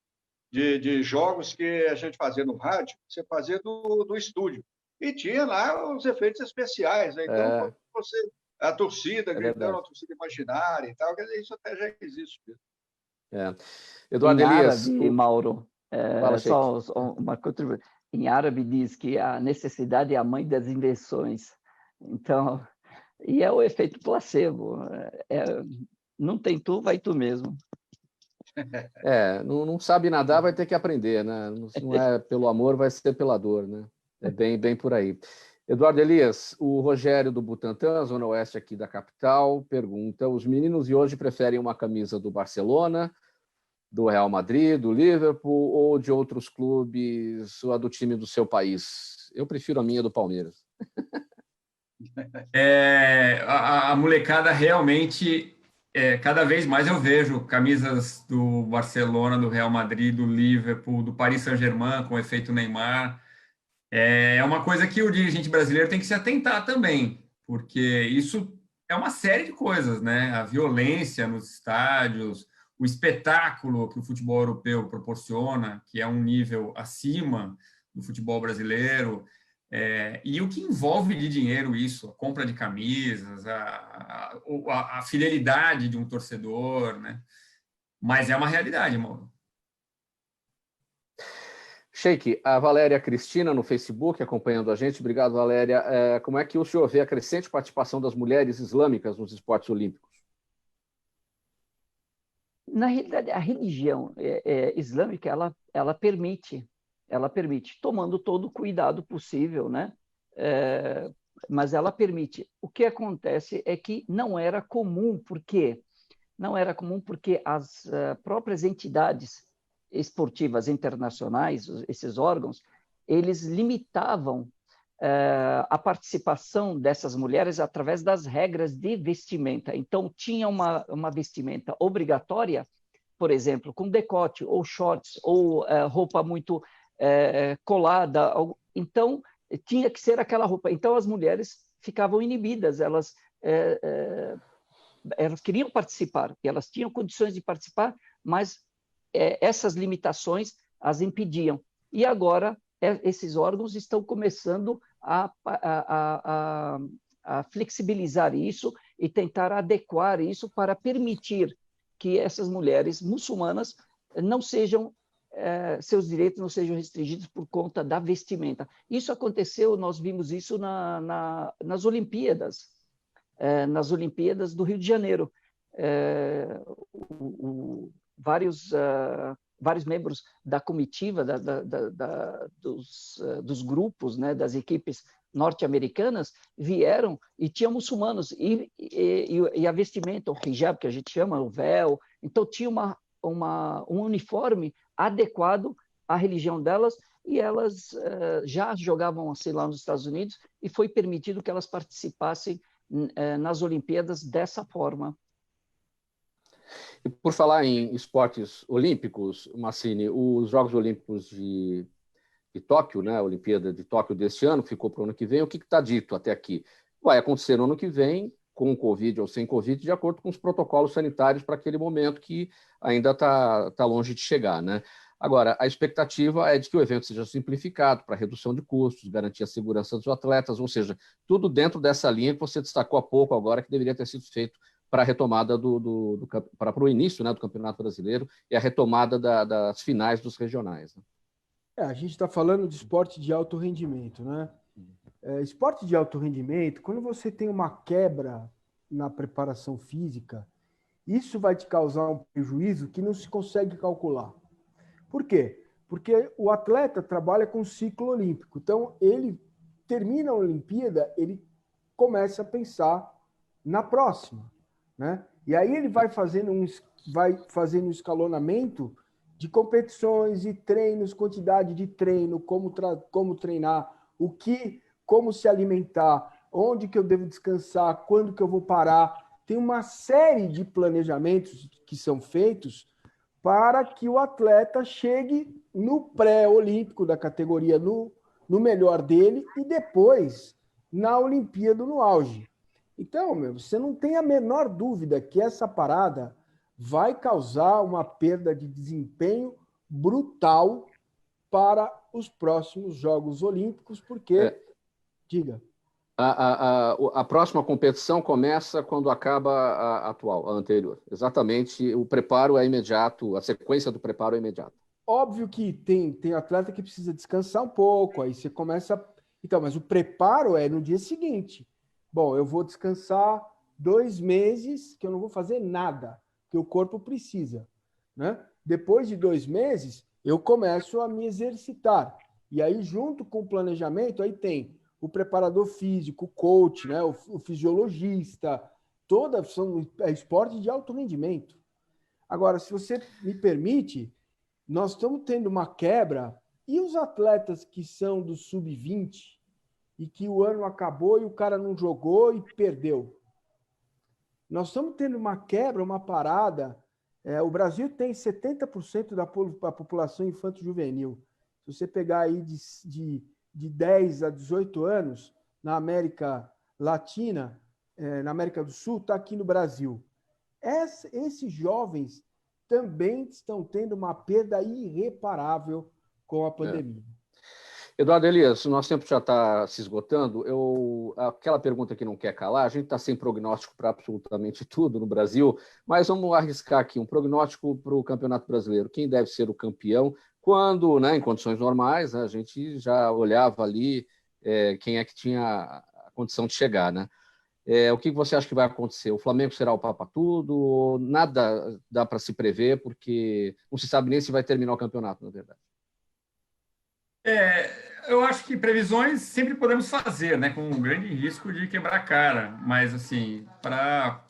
De jogos que a gente fazia no rádio, você fazia do estúdio. E tinha lá os efeitos especiais, né? Então, a torcida gritando, a torcida imaginária e tal, quer dizer, isso até já existe mesmo. Eduardo Elias. Árabe, Mauro, só uma contribuição. Em árabe diz que a necessidade é a mãe das invenções. Então, e é o efeito placebo. Não tem tu, vai tu mesmo. Não sabe nadar, vai ter que aprender, né? Não é pelo amor, vai ser pela dor, né? É bem por aí. Eduardo Elias, o Rogério do Butantã, zona oeste aqui da capital, pergunta: os meninos de hoje preferem uma camisa do Barcelona, do Real Madrid, do Liverpool ou de outros clubes, ou a do time do seu país? Eu prefiro a minha do Palmeiras. A molecada realmente, cada vez mais eu vejo camisas do Barcelona, do Real Madrid, do Liverpool, do Paris Saint-Germain com efeito Neymar. É uma coisa que o dirigente brasileiro tem que se atentar também, porque isso é uma série de coisas, né? A violência nos estádios, o espetáculo que o futebol europeu proporciona, que é um nível acima do futebol brasileiro, e o que envolve de dinheiro isso, a compra de camisas, a fidelidade de um torcedor, né? Mas é uma realidade, Mauro. Sheik, a Valéria Cristina no Facebook acompanhando a gente. Obrigado, Valéria. Como é que o senhor vê a crescente participação das mulheres islâmicas nos esportes olímpicos? Na realidade, a religião islâmica, ela permite, tomando todo o cuidado possível, né? Mas ela permite. O que acontece é que não era comum, porque as próprias entidades esportivas internacionais, esses órgãos, eles limitavam a participação dessas mulheres através das regras de vestimenta. Então, tinha uma vestimenta obrigatória, por exemplo, com decote, ou shorts, ou roupa muito colada. Então, tinha que ser aquela roupa. Então, as mulheres ficavam inibidas, elas queriam participar, e elas tinham condições de participar, mas essas limitações as impediam. E agora, esses órgãos estão começando a flexibilizar isso e tentar adequar isso para permitir que essas mulheres muçulmanas não sejam, seus direitos não sejam restringidos por conta da vestimenta. Isso aconteceu, nós vimos isso nas Olimpíadas, do Rio de Janeiro. Vários membros da comitiva dos grupos, né, das equipes norte-americanas vieram e tinha muçulmanos e a vestimenta, o hijab, que a gente chama, o véu, então tinha um uniforme adequado à religião delas, e elas já jogavam assim lá nos Estados Unidos, e foi permitido que elas participassem nas Olimpíadas dessa forma. E por falar em esportes olímpicos, Massini, os Jogos Olímpicos de Tóquio, né, a Olimpíada de Tóquio deste ano, ficou para o ano que vem. O que está dito até aqui? Vai acontecer no ano que vem, com Covid ou sem Covid, de acordo com os protocolos sanitários para aquele momento que ainda está longe de chegar, né? Agora, a expectativa é de que o evento seja simplificado para redução de custos, garantir a segurança dos atletas, ou seja, tudo dentro dessa linha que você destacou há pouco agora, que deveria ter sido feito para a retomada para o início, né, do Campeonato Brasileiro e a retomada das finais dos regionais, né? A gente está falando de esporte de alto rendimento, né? Esporte de alto rendimento, quando você tem uma quebra na preparação física, isso vai te causar um prejuízo que não se consegue calcular. Por quê? Porque o atleta trabalha com ciclo olímpico. Então, ele termina a Olimpíada, ele começa a pensar na próxima, né? E aí ele vai fazendo um escalonamento de competições e treinos, quantidade de treino, como treinar, como se alimentar, onde que eu devo descansar, quando que eu vou parar. Tem uma série de planejamentos que são feitos para que o atleta chegue no pré-olímpico da categoria, no melhor dele, e depois na Olimpíada no auge. Então, você não tem a menor dúvida que essa parada vai causar uma perda de desempenho brutal para os próximos Jogos Olímpicos, porque... Diga. A próxima competição começa quando acaba a atual, a anterior. Exatamente, o preparo é imediato, a sequência do preparo é imediata. Óbvio que tem atleta que precisa descansar um pouco, aí você começa... Então, mas o preparo é no dia seguinte. Bom, eu vou descansar 2 meses que eu não vou fazer nada, que o corpo precisa, né? Depois de 2 meses, eu começo a me exercitar. E aí, junto com o planejamento, aí tem o preparador físico, o coach, né? o fisiologista, é esporte de alto rendimento. Agora, se você me permite, nós estamos tendo uma quebra, e os atletas que são do sub-20 e que o ano acabou e o cara não jogou e perdeu? Nós estamos tendo uma quebra, uma parada. O Brasil tem 70% da população infanto-juvenil. Se você pegar aí de 10 a 18 anos, na América Latina, na América do Sul, está aqui no Brasil. Esses jovens também estão tendo uma perda irreparável com a pandemia. Eduardo Elias, o nosso tempo já está se esgotando. Aquela pergunta que não quer calar, a gente está sem prognóstico para absolutamente tudo no Brasil, mas vamos arriscar aqui um prognóstico para o Campeonato Brasileiro. Quem deve ser o campeão? Quando, né, em condições normais, né, a gente já olhava ali quem é que tinha a condição de chegar, né? O que você acha que vai acontecer? O Flamengo será o papa-tudo? Ou nada dá para se prever, porque não se sabe nem se vai terminar o campeonato, na verdade? Eu acho que previsões sempre podemos fazer, né, com um grande risco de quebrar a cara, mas assim, para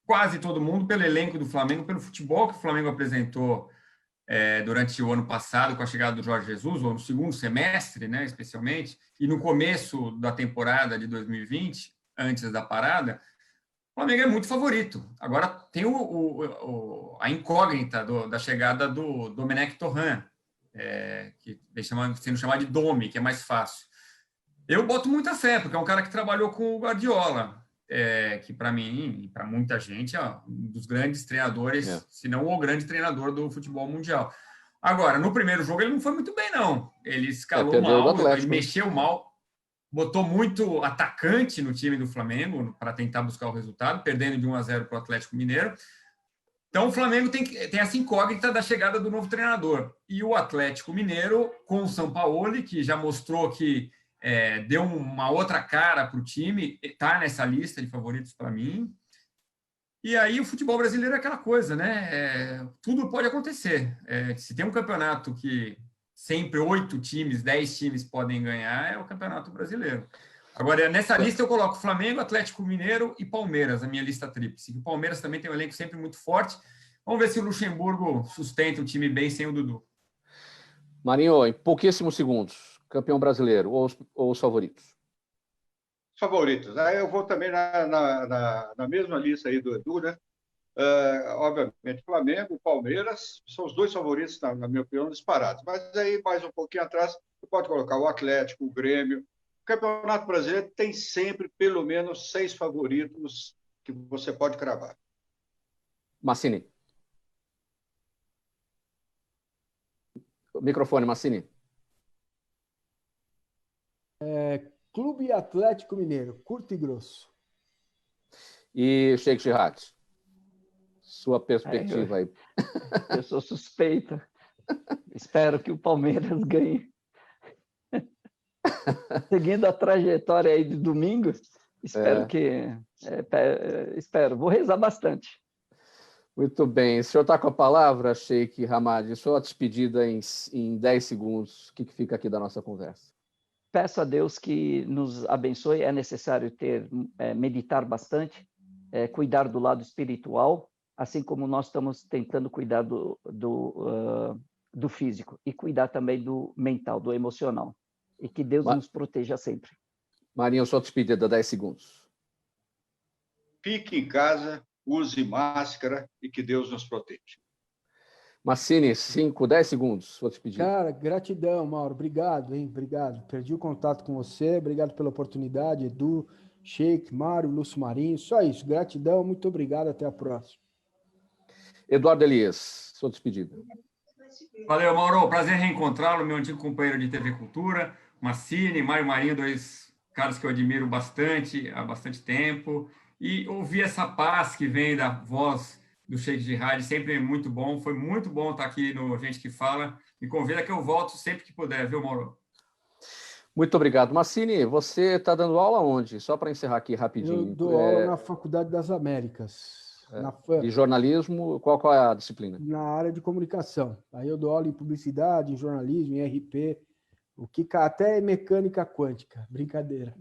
quase todo mundo, pelo elenco do Flamengo, pelo futebol que o Flamengo apresentou durante o ano passado, com a chegada do Jorge Jesus, ou no segundo semestre, né, especialmente, e no começo da temporada de 2020, antes da parada, o Flamengo é muito favorito. Agora tem a incógnita da chegada do Domenech Torrent, que vem sendo chamado de Domi, que é mais fácil. Eu boto muita fé, porque é um cara que trabalhou com o Guardiola, que para mim e para muita gente é um dos grandes treinadores, se não o grande treinador do futebol mundial. Agora, no primeiro jogo ele não foi muito bem, não. Ele escalou mal, ele mexeu mal, botou muito atacante no time do Flamengo para tentar buscar o resultado, perdendo de 1-0 para o Atlético Mineiro. Então, o Flamengo tem essa incógnita da chegada do novo treinador. E o Atlético Mineiro, com o Sampaoli, que já mostrou que deu uma outra cara para o time, está nessa lista de favoritos para mim. E aí o futebol brasileiro é aquela coisa, né? Tudo pode acontecer. Se tem um campeonato que sempre 8 times, 10 times podem ganhar, é o Campeonato Brasileiro. Agora, nessa lista eu coloco Flamengo, Atlético Mineiro e Palmeiras, a minha lista tríplice. O Palmeiras também tem um elenco sempre muito forte. Vamos ver se o Luxemburgo sustenta o time bem sem o Dudu. Marinho, em pouquíssimos segundos, campeão brasileiro ou os favoritos? Favoritos. Eu vou também na mesma lista aí do Edu, né? Obviamente, Flamengo, Palmeiras, são os dois favoritos, na minha opinião, disparados. Mas aí, mais um pouquinho atrás, você pode colocar o Atlético, o Grêmio. O Campeonato Brasileiro tem sempre pelo menos 6 favoritos que você pode cravar. Massini. Microfone, Massini. Clube Atlético Mineiro, curto e grosso. E Sheik Jihad, sua perspectiva aí. Eu sou suspeita. Espero que o Palmeiras ganhe. Seguindo a trajetória aí de domingo, espero espero. Vou rezar bastante. Muito bem. O senhor está com a palavra, Sheik Hamad. Sua despedida em 10 segundos. O que fica aqui da nossa conversa? Peço a Deus que nos abençoe. É necessário meditar bastante, cuidar do lado espiritual, assim como nós estamos tentando cuidar do físico e cuidar também do mental, do emocional. E que Deus nos proteja sempre. Marinho, sua despedida, 10 segundos. Fique em casa, use máscara e que Deus nos proteja. Massini, 10 segundos, sua despedida. Cara, gratidão, Mauro. Obrigado, hein? Obrigado. Perdi o contato com você. Obrigado pela oportunidade, Edu, Sheik, Mário, Lúcio Marinho. Só isso. Gratidão, muito obrigado. Até a próxima. Eduardo Elias, sua despedida. Valeu, Mauro. Prazer reencontrá-lo, meu antigo companheiro de TV Cultura. Massini, Mário Marinho, 2 caras que eu admiro bastante, há bastante tempo. E ouvir essa paz que vem da voz do Sheik Jihad, sempre muito bom. Foi muito bom estar aqui no Gente que Fala. Me convida que eu volto sempre que puder, viu, Mauro? Muito obrigado. Massini, você está dando aula onde? Só para encerrar aqui rapidinho. Eu dou aula na Faculdade das Américas. De jornalismo, qual é a disciplina? Na área de comunicação. Aí eu dou aula em publicidade, em jornalismo, em RP, até mecânica quântica. Brincadeira.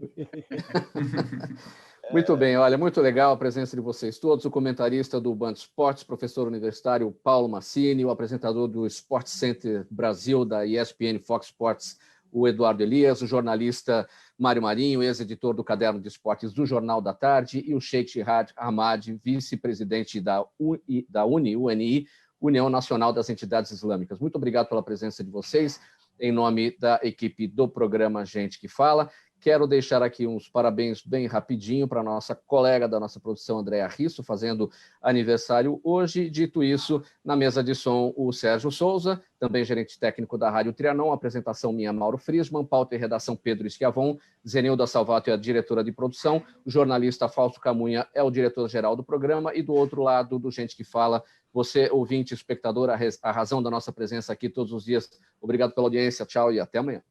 Muito bem, olha, muito legal a presença de vocês todos, o comentarista do Band Esportes, professor universitário Paulo Massini, o apresentador do Sport Center Brasil, da ESPN Fox Sports, o Eduardo Elias, o jornalista Mário Marinho, ex-editor do Caderno de Esportes do Jornal da Tarde, e o Sheik Jihad Hamad, vice-presidente da UNI, União Nacional das Entidades Islâmicas. Muito obrigado pela presença de vocês, em nome da equipe do programa Gente que Fala. Quero deixar aqui uns parabéns bem rapidinho para a nossa colega da nossa produção, Andréa Risso, fazendo aniversário hoje. Dito isso, na mesa de som, o Sérgio Souza, também gerente técnico da Rádio Trianon, apresentação minha, Mauro Friesman, pauta e redação Pedro Schiavon, Zenilda Salvato é a diretora de produção, o jornalista Fausto Camunha é o diretor-geral do programa, e do outro lado do Gente que Fala, você, ouvinte, espectador, a razão da nossa presença aqui todos os dias. Obrigado pela audiência, tchau e até amanhã.